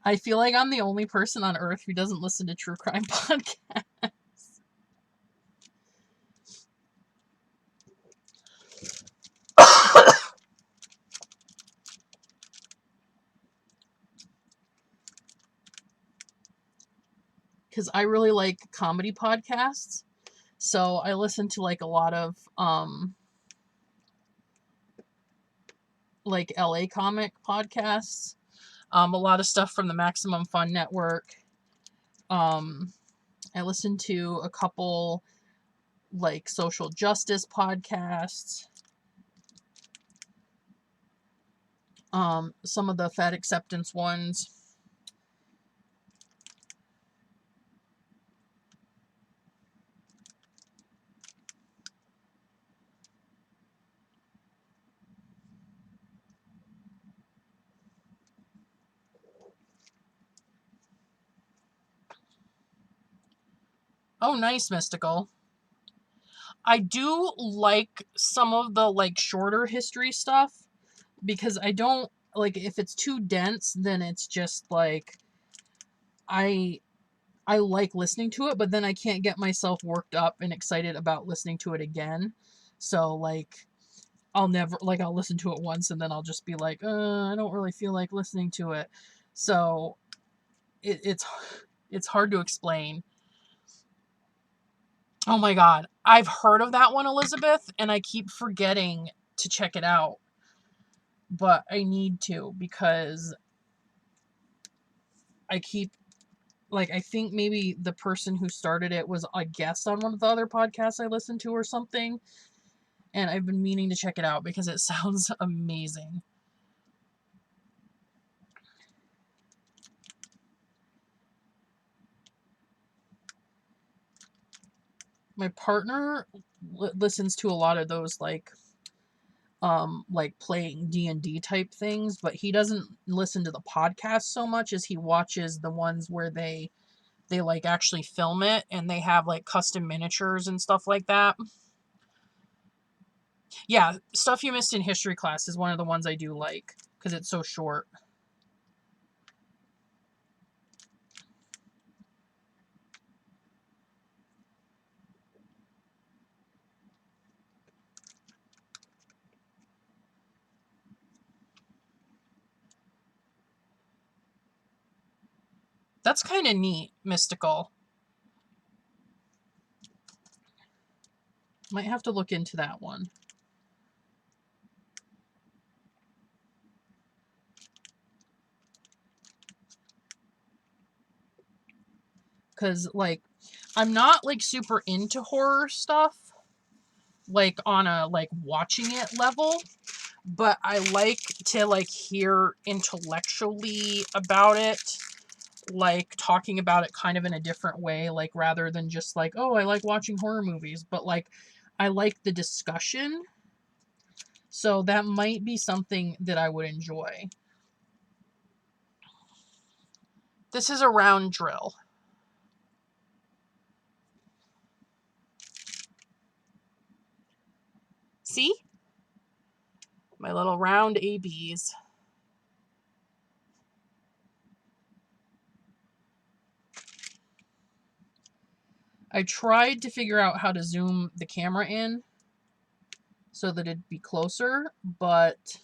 I feel like I'm the only person on earth who doesn't listen to true crime podcasts. Because I really like comedy podcasts. So I listen to like a lot of like LA comic podcasts. A lot of stuff from the Maximum Fun Network. I listen to a couple like social justice podcasts. Some of the fat acceptance ones. Oh, nice, Mystical. I do like some of the like shorter history stuff because I don't like if it's too dense, then it's just like I like listening to it, but then I can't get myself worked up and excited about listening to it again. So like I'll never like I'll listen to it once and then I'll just be like, I don't really feel like listening to it. So it's hard to explain. Oh my god, I've heard of that one, Elizabeth, and I keep forgetting to check it out. But I need to because I keep like I think maybe the person who started it was a guest on one of the other podcasts I listened to or something, and I've been meaning to check it out because it sounds amazing. My partner listens to a lot of those like playing D&D type things, but he doesn't listen to the podcast so much as he watches the ones where they like actually film it and they have like custom miniatures and stuff like that. Yeah, Stuff You Missed in History Class is one of the ones I do like because it's so short. That's kind of neat, Mystical. Might have to look into that one. Because, like, I'm not, like, super into horror stuff, like, on a, like, watching it level, but I like to, like, hear intellectually about it, like, talking about it kind of in a different way, like, rather than just, like, oh, I like watching horror movies, but, like, I like the discussion, so that might be something that I would enjoy. This is a round drill. See? My little round ABs. I tried to figure out how to zoom the camera in so that it'd be closer, but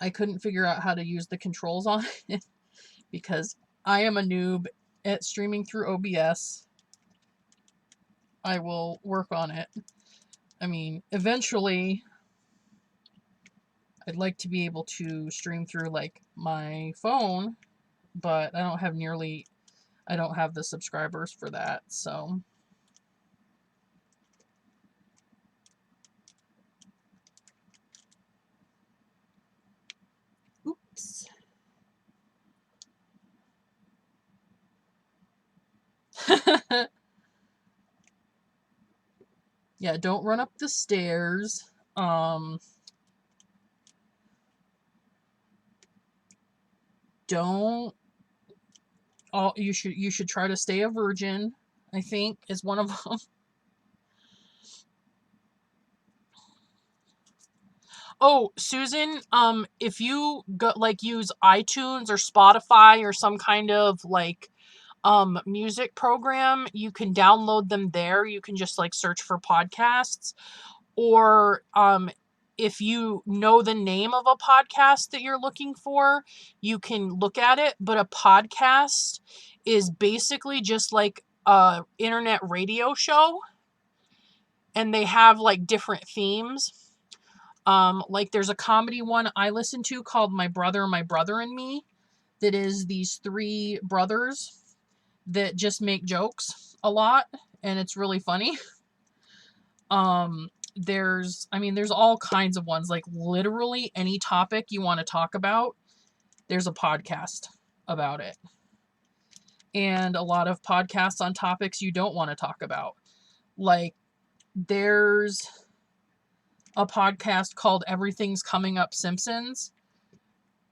I couldn't figure out how to use the controls on it because I am a noob at streaming through OBS. I will work on it. I mean, eventually I'd like to be able to stream through like my phone, but I don't have the subscribers for that, so oops. Yeah, don't run up the stairs. Don't you should try to stay a virgin, I think is one of them. Oh, Susan, if you go like use iTunes or Spotify or some kind of like music program, you can download them there. You can just like search for podcasts, or if you know the name of a podcast that you're looking for, you can look at it. But a podcast is basically just like a internet radio show, and they have like different themes. Like there's a comedy one I listen to called My Brother and Me, that is these three brothers that just make jokes a lot, and it's really funny. There's all kinds of ones, like literally any topic you want to talk about, there's a podcast about it. And a lot of podcasts on topics you don't want to talk about. Like, there's a podcast called Everything's Coming Up Simpsons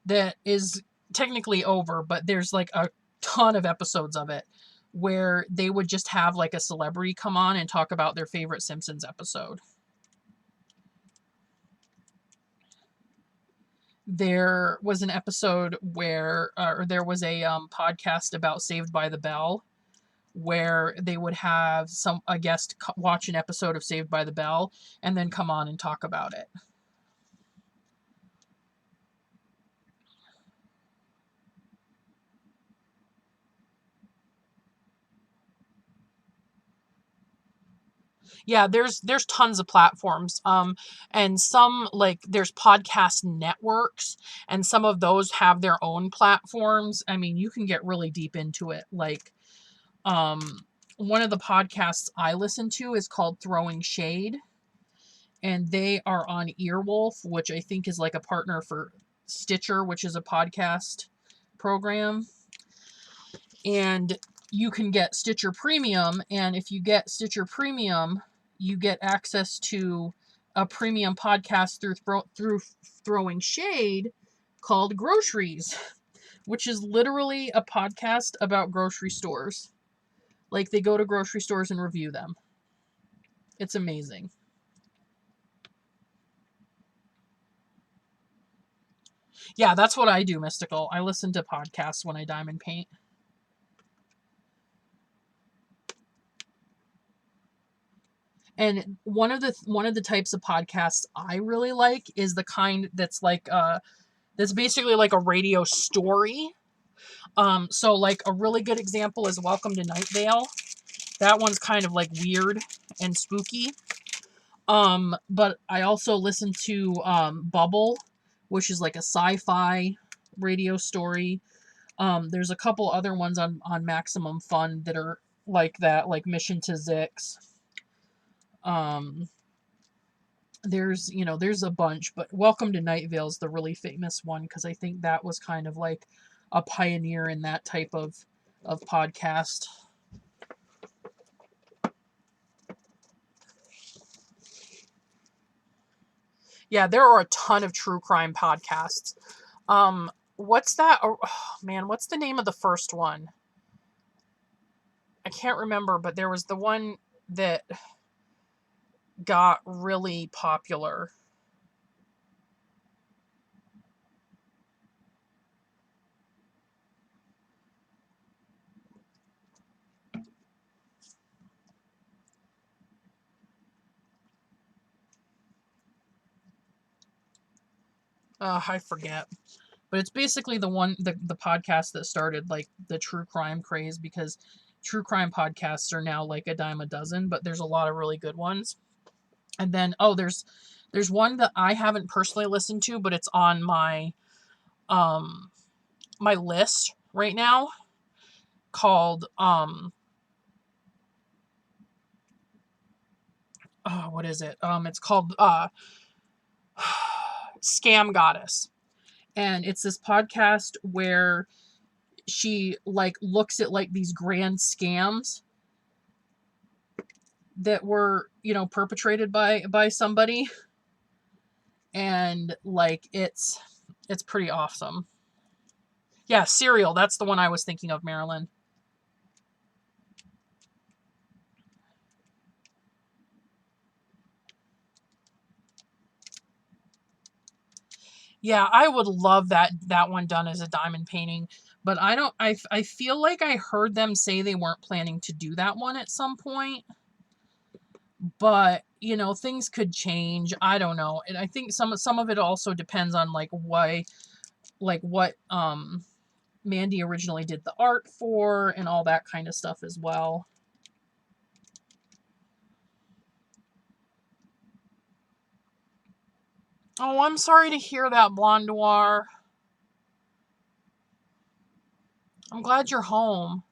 that is technically over, but there's like a ton of episodes of it where they would just have like a celebrity come on and talk about their favorite Simpsons episode. There was an episode where, or there was a podcast about Saved by the Bell, where they would have a guest watch an episode of Saved by the Bell and then come on and talk about it. Yeah, there's tons of platforms. And some, like, there's podcast networks, and some of those have their own platforms. I mean, you can get really deep into it. Like, one of the podcasts I listen to is called Throwing Shade, and they are on Earwolf, which I think is like a partner for Stitcher, which is a podcast program. And you can get Stitcher Premium, and if you get Stitcher Premium, you get access to a premium podcast through Throwing Shade called Groceries, which is literally a podcast about grocery stores. Like, they go to grocery stores and review them. It's amazing. Yeah, that's what I do, Mystical. I listen to podcasts when I diamond paint. And one of the types of podcasts I really like is the kind that's like that's basically like a radio story. So like a really good example is Welcome to Night Vale. That one's kind of like weird and spooky. But I also listen to Bubble, which is like a sci-fi radio story. There's a couple other ones on Maximum Fun that are like that, like Mission to Zix. There's a bunch, but Welcome to Night Vale is the really famous one because I think that was kind of like a pioneer in that type of podcast. Yeah, there are a ton of true crime podcasts. What's that? Oh, man, what's the name of the first one? I can't remember, but there was the one that got really popular. I forget. But it's basically the podcast that started like the true crime craze, because true crime podcasts are now like a dime a dozen, but there's a lot of really good ones. And then there's one that I haven't personally listened to, but it's on my my list right now, called what is it? It's called Scam Goddess. And it's this podcast where she like looks at like these grand scams that were, perpetrated by somebody, and like it's pretty awesome. Yeah, Serial, that's the one I was thinking of, Marilyn. Yeah, I would love that one done as a diamond painting, but I feel like I heard them say they weren't planning to do that one at some point. But, things could change. I don't know. And I think some of it also depends on like why, like what Mandy originally did the art for and all that kind of stuff as well. Oh, I'm sorry to hear that, Blondoir. I'm glad you're home.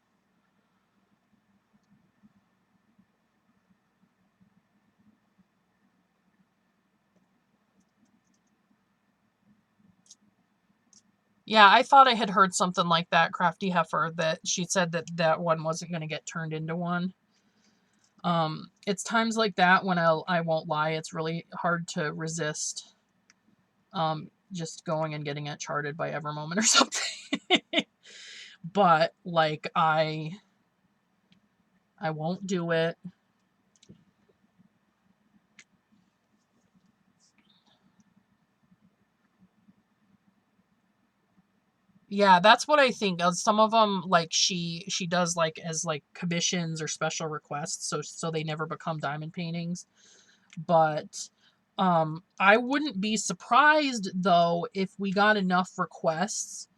Yeah, I thought I had heard something like that, Crafty Heifer, that she said that that one wasn't going to get turned into one. It's times like that when I won't lie, it's really hard to resist just going and getting it charted by Evermoment or something. But like I won't do it. Yeah, that's what I think. Some of them, like she does like as like commissions or special requests, so they never become diamond paintings. But I wouldn't be surprised though if we got enough requests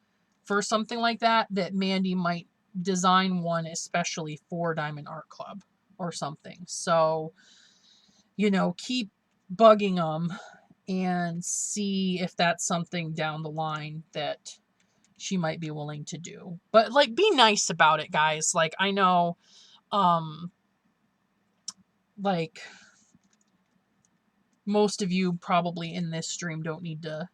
for something like that that Mandy might design one especially for Diamond Art Club or something. So, you know, keep bugging them and see if that's something down the line that she might be willing to do. But like be nice about it, guys. Like I know like most of you probably in this stream don't need to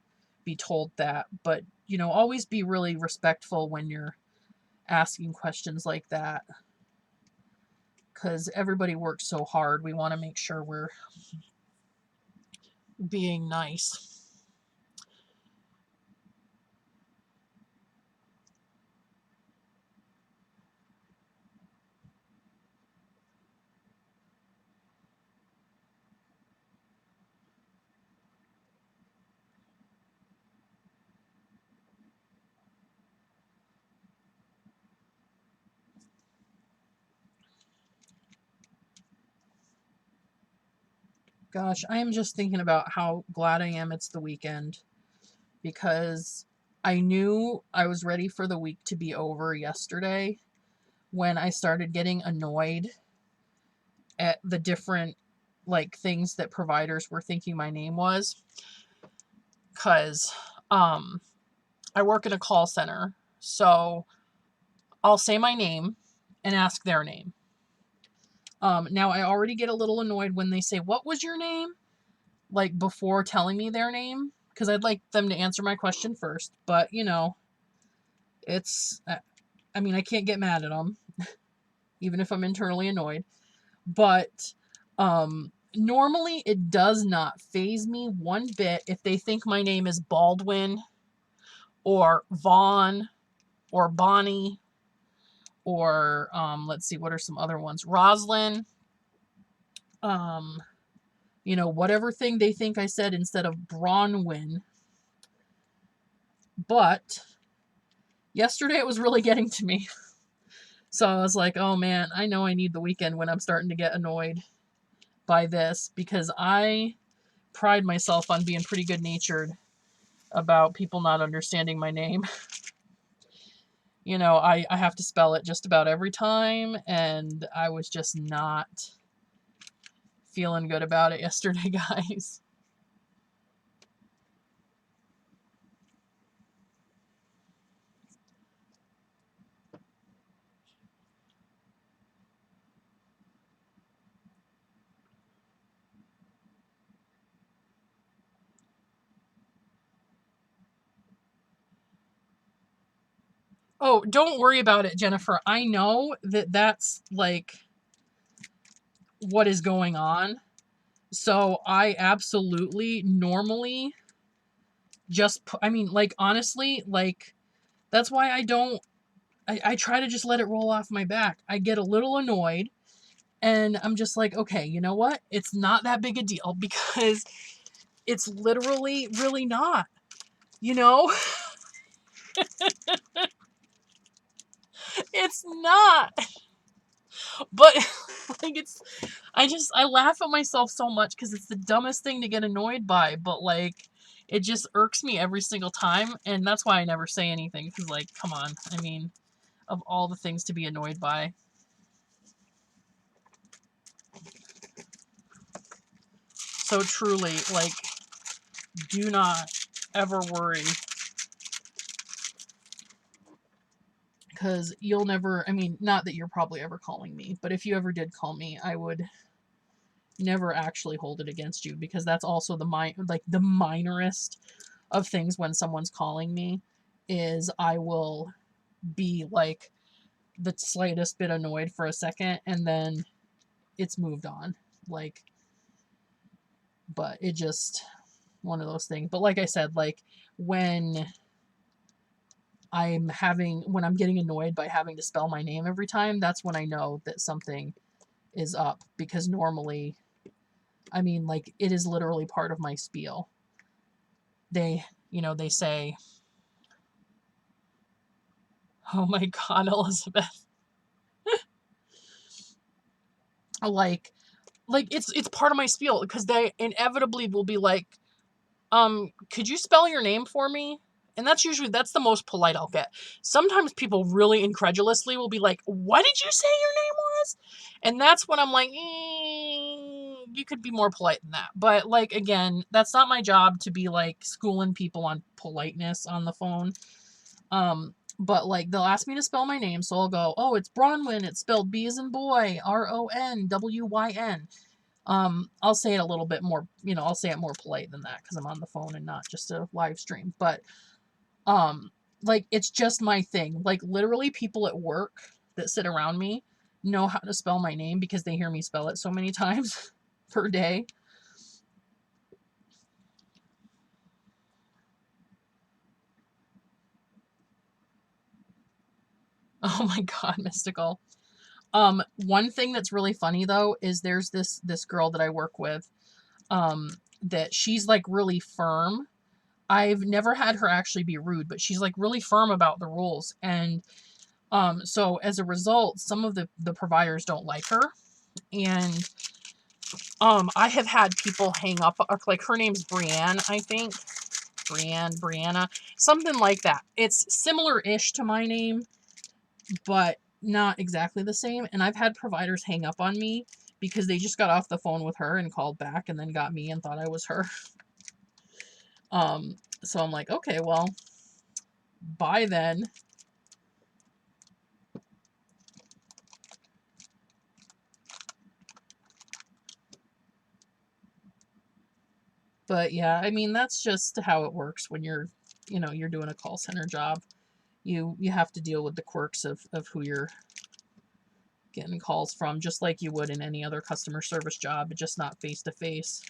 be told that, but you know, always be really respectful when you're asking questions like that, because everybody works so hard. We want to make sure we're being nice. Gosh, I am just thinking about how glad I am it's the weekend, because I knew I was ready for the week to be over yesterday when I started getting annoyed at the different like things that providers were thinking my name was. Cause I work in a call center, so I'll say my name and ask their name. Now I already get a little annoyed when they say, "What was your name?" like before telling me their name, because I'd like them to answer my question first. But you know, it's I mean, I can't get mad at them even if I'm internally annoyed. But normally it does not faze me one bit if they think my name is Baldwin or Vaughn or Bonnie or let's see, what are some other ones? Roslyn. Um, you know, whatever thing they think I said instead of Bronwyn. But yesterday it was really getting to me. So I was like, oh man, I know I need the weekend when I'm starting to get annoyed by this, because I pride myself on being pretty good natured about people not understanding my name. You know, I have to spell it just about every time, and I was just not feeling good about it yesterday, guys. Oh, don't worry about it, Jennifer. I know that that's like what is going on. So I absolutely normally just, I mean, like, honestly, like, that's why I try to just let it roll off my back. I get a little annoyed and I'm just like, okay, you know what? It's not that big a deal, because it's literally really not, you know? It's not. But like I laugh at myself so much because it's the dumbest thing to get annoyed by, but like it just irks me every single time, and that's why I never say anything, because like, come on. I mean, of all the things to be annoyed by. So truly, like, do not ever worry, because you'll never, I mean, not that you're probably ever calling me, but if you ever did call me, I would never actually hold it against you, because that's also the minorest of things when someone's calling me. is I will be like the slightest bit annoyed for a second and then it's moved on. Like, but it just one of those things. But like I said, like when when I'm getting annoyed by having to spell my name every time, that's when I know that something is up, because normally, I mean, like, it is literally part of my spiel. They, they say, oh my God, Elizabeth. like it's part of my spiel, because they inevitably will be like, could you spell your name for me? And that's the most polite I'll get. Sometimes people really incredulously will be like, what did you say your name was? And that's when I'm like, you could be more polite than that. But like, again, that's not my job to be like schooling people on politeness on the phone. But like, they'll ask me to spell my name, so I'll go, oh, it's Bronwyn. It's spelled B as in boy, Ronwyn. I'll say it a little bit more, I'll say it more polite than that because I'm on the phone and not just a live stream. But like, it's just my thing. Like, literally, people at work that sit around me know how to spell my name because they hear me spell it so many times per day. Oh my God, Mystical. One thing that's really funny though is there's this girl that I work with, that she's like really firm. I've never had her actually be rude, but she's like really firm about the rules. And so as a result, some of the providers don't like her. And I have had people hang up, like, her name's Brienne, I think. Brianna, something like that. It's similar-ish to my name, but not exactly the same. And I've had providers hang up on me because they just got off the phone with her and called back and then got me and thought I was her. So I'm like, okay, well, bye then. But yeah, I mean, that's just how it works when you're doing a call center job. You have to deal with the quirks of who you're getting calls from, just like you would in any other customer service job, but just not face to face.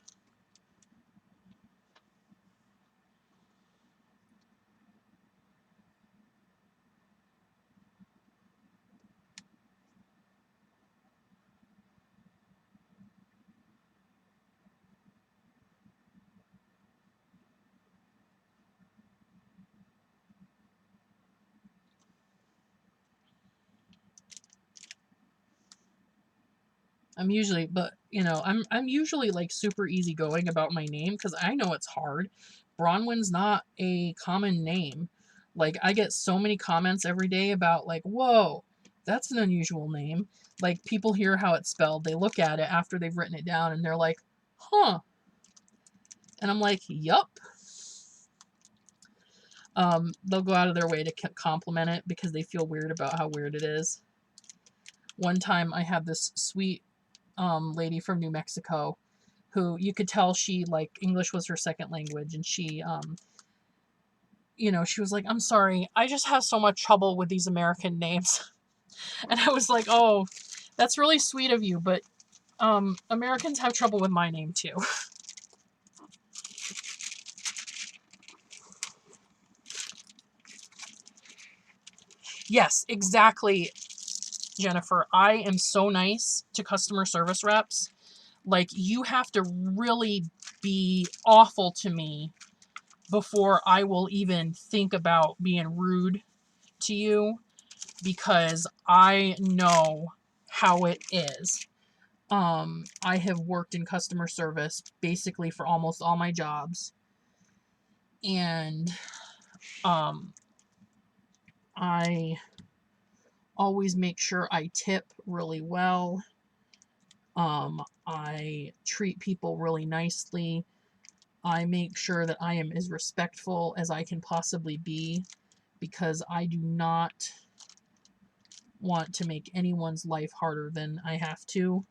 I'm usually, but I'm usually like super easygoing about my name because I know it's hard. Bronwyn's not a common name. Like, I get so many comments every day about like, whoa, that's an unusual name. Like, people hear how it's spelled, they look at it after they've written it down, and they're like, huh. And I'm like, yup. They'll go out of their way to compliment it because they feel weird about how weird it is. One time I had this sweet lady from New Mexico who you could tell she, like, English was her second language, and she she was like, I'm sorry, I just have so much trouble with these American names. And I was like, oh, that's really sweet of you, but Americans have trouble with my name too. Yes, exactly, Jennifer. I am so nice to customer service reps. Like, you have to really be awful to me before I will even think about being rude to you, because I know how it is. I have worked in customer service basically for almost all my jobs, and I always make sure I tip really well. I treat people really nicely. I make sure that I am as respectful as I can possibly be, because I do not want to make anyone's life harder than I have to.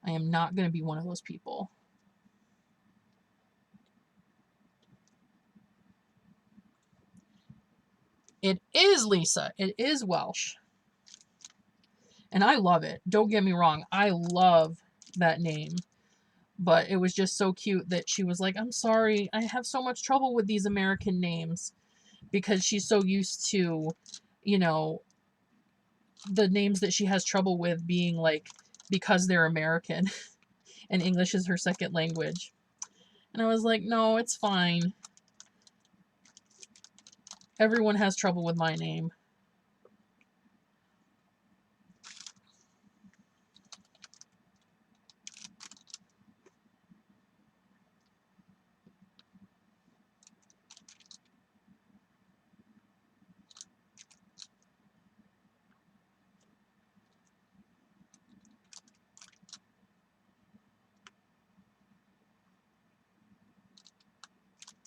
I am not going to be one of those people. It is Lisa. It is Welsh. And I love it. Don't get me wrong. I love that name. But it was just so cute that she was like, I'm sorry, I have so much trouble with these American names. Because she's so used to, you know, the names that she has trouble with being like, because they're American. And English is her second language. And I was like, no, it's fine. Everyone has trouble with my name.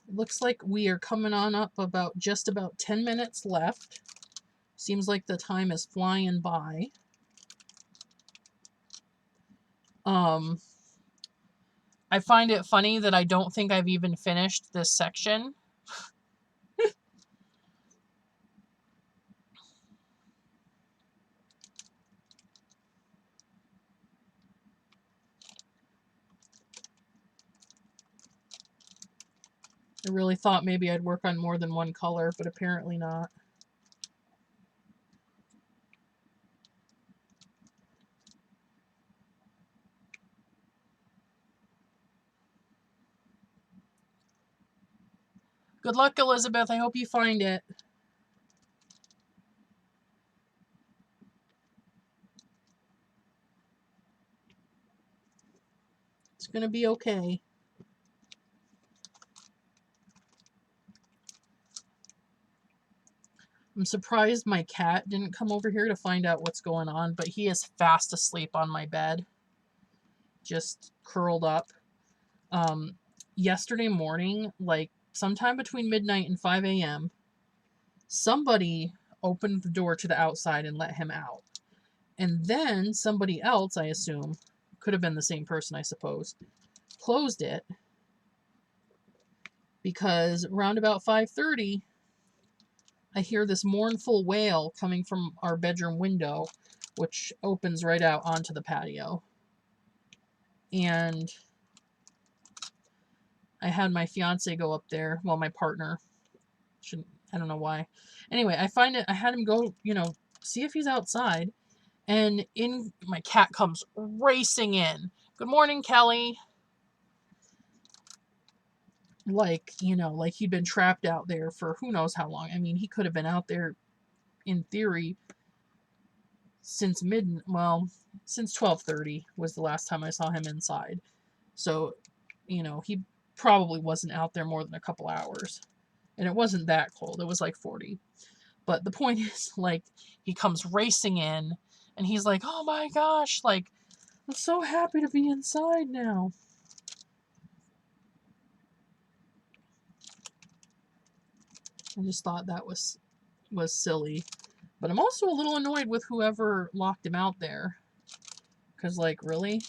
It looks like we are coming on up about just about 10 minutes left. Seems like the time is flying by. I find it funny that I don't think I've even finished this section. I really thought maybe I'd work on more than one color, but apparently not. Good luck, Elizabeth. I hope you find it. It's going to be okay. I'm surprised my cat didn't come over here to find out what's going on, but he is fast asleep on my bed. Just curled up. Yesterday morning, like sometime between midnight and 5 a.m., somebody opened the door to the outside and let him out. And then somebody else, I assume, could have been the same person, I suppose, closed it because around about 5:30, I hear this mournful wail coming from our bedroom window, which opens right out onto the patio. And I had my fiance go up there. Well, my partner. I don't know why. Anyway, I had him go, see if he's outside. And my cat comes racing in. Good morning, Kelly. Like he'd been trapped out there for who knows how long. I mean, he could have been out there, in theory, since since 12:30 was the last time I saw him inside. So, he probably wasn't out there more than a couple hours. And it wasn't that cold. It was like 40. But the point is, like, he comes racing in, and he's like, oh my gosh, like, I'm so happy to be inside now. I just thought that was silly. But I'm also a little annoyed with whoever locked him out there. Because, like, really?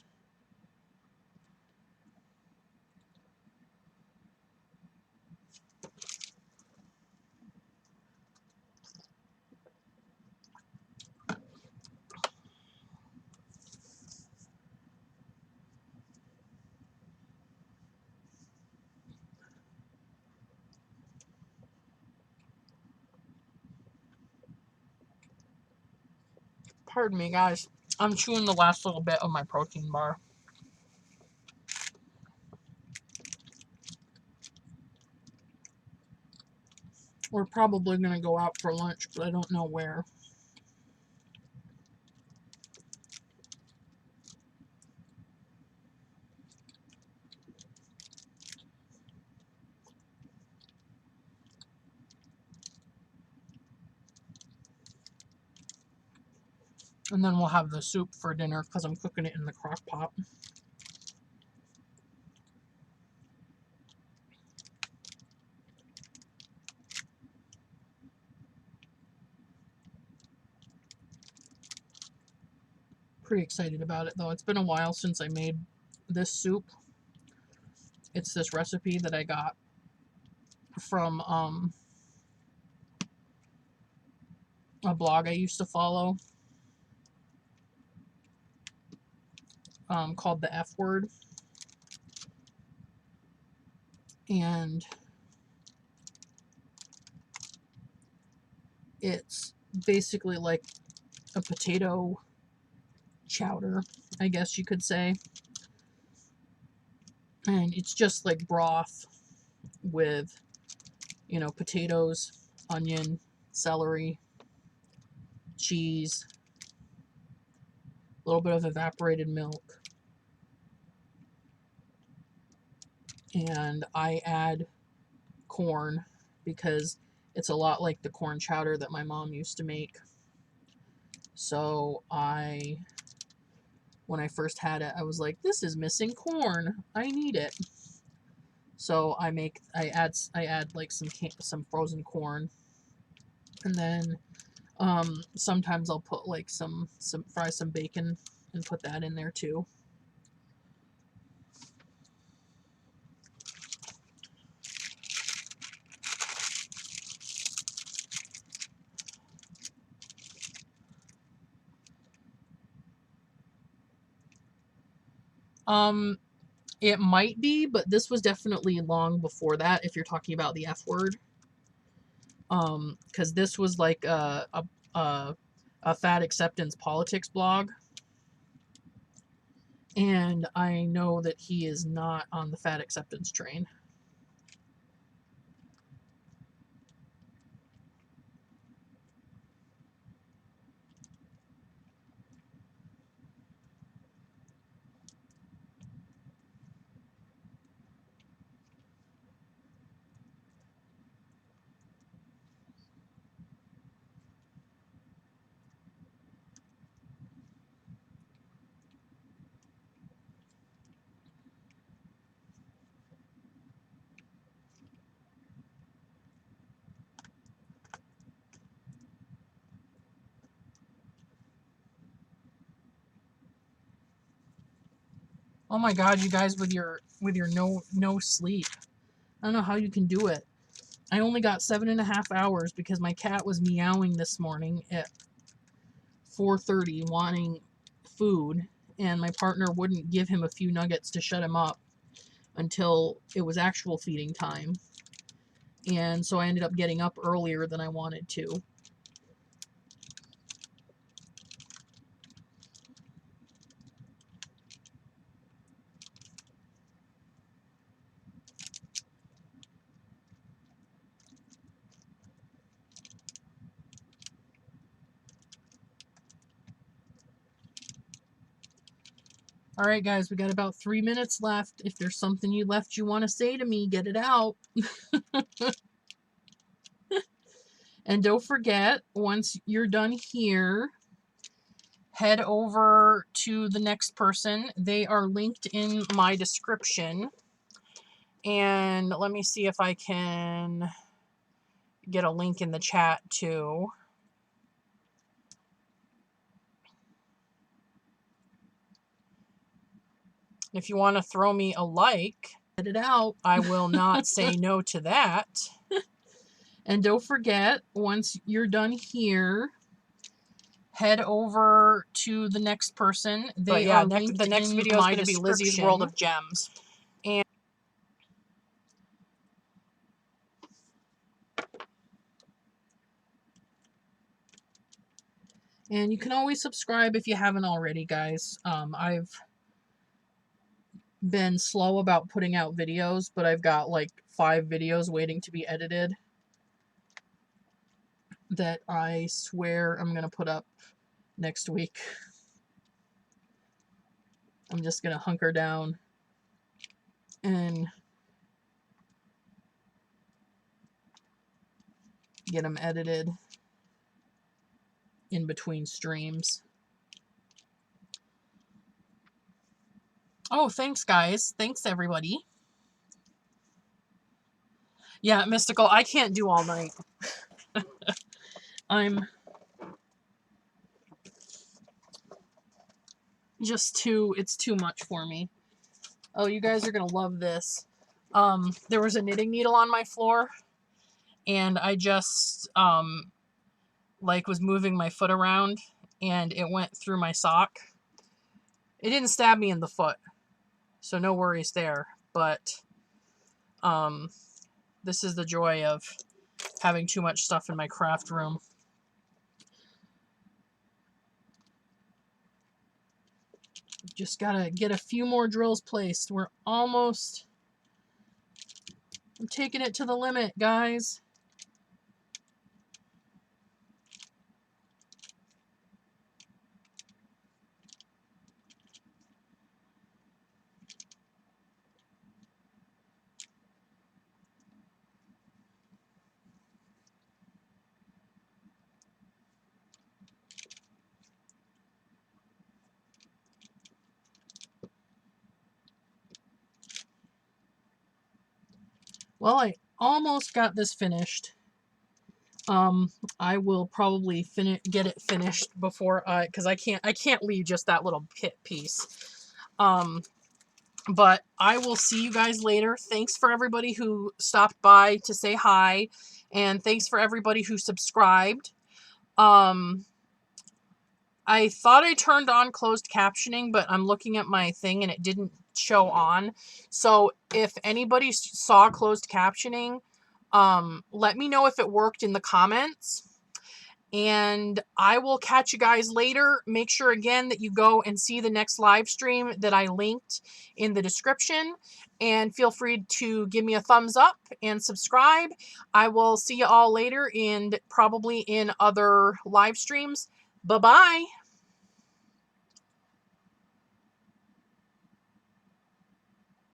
Pardon me, guys. I'm chewing the last little bit of my protein bar. We're probably going to go out for lunch, but I don't know where. And then we'll have the soup for dinner because I'm cooking it in the crock pot. Pretty excited about it, though. It's been a while since I made this soup. It's this recipe that I got from a blog I used to follow called The F Word. And it's basically like a potato chowder, I guess you could say. And it's just like broth with, you know, potatoes, onion, celery, cheese, a little bit of evaporated milk. And I add corn because it's a lot like the corn chowder that my mom used to make. So when I first had it, I was like, this is missing corn. I need it. So I add like some frozen corn, and then sometimes I'll put like fry some bacon and put that in there too. It might be, but this was definitely long before that if you're talking about the F Word. Because this was like a fat acceptance politics blog. And I know that he is not on the fat acceptance train. Oh my god, you guys with your no sleep. I don't know how you can do it. I only got 7.5 hours because my cat was meowing this morning at 4:30 wanting food, and my partner wouldn't give him a few nuggets to shut him up until it was actual feeding time. And so I ended up getting up earlier than I wanted to. All right, guys, we got about 3 minutes left. If there's something you want to say to me, get it out. And don't forget, once you're done here, head over to the next person. They are linked in my description. And let me see if I can get a link in the chat too. If you want to throw me a like, get it out. I will not say no to that. And don't forget, once you're done here, head over to the next person. They are linked. The next video is going to be Lizzie's World of Gems. And you can always subscribe if you haven't already, guys. I've been slow about putting out videos, but I've got like 5 videos waiting to be edited that I swear I'm going to put up next week. I'm just going to hunker down and get them edited in between streams. Oh, thanks, guys. Thanks, everybody. Yeah, Mystical, I can't do all night. I'm just it's too much for me. Oh, you guys are going to love this. There was a knitting needle on my floor, and I just like was moving my foot around and it went through my sock. It didn't stab me in the foot, so no worries there. But this is the joy of having too much stuff in my craft room. Just gotta get a few more drills placed. We're almost... I'm taking it to the limit, guys. Well, I almost got this finished. I will probably get it finished before because I can't leave just that little piece. But I will see you guys later. Thanks for everybody who stopped by to say hi, and thanks for everybody who subscribed. I thought I turned on closed captioning, but I'm looking at my thing and it didn't show on. So if anybody saw closed captioning, let me know if it worked in the comments. And I will catch you guys later. Make sure again that you go and see the next live stream that I linked in the description. And feel free to give me a thumbs up and subscribe. I will see you all later and probably in other live streams. Bye-bye.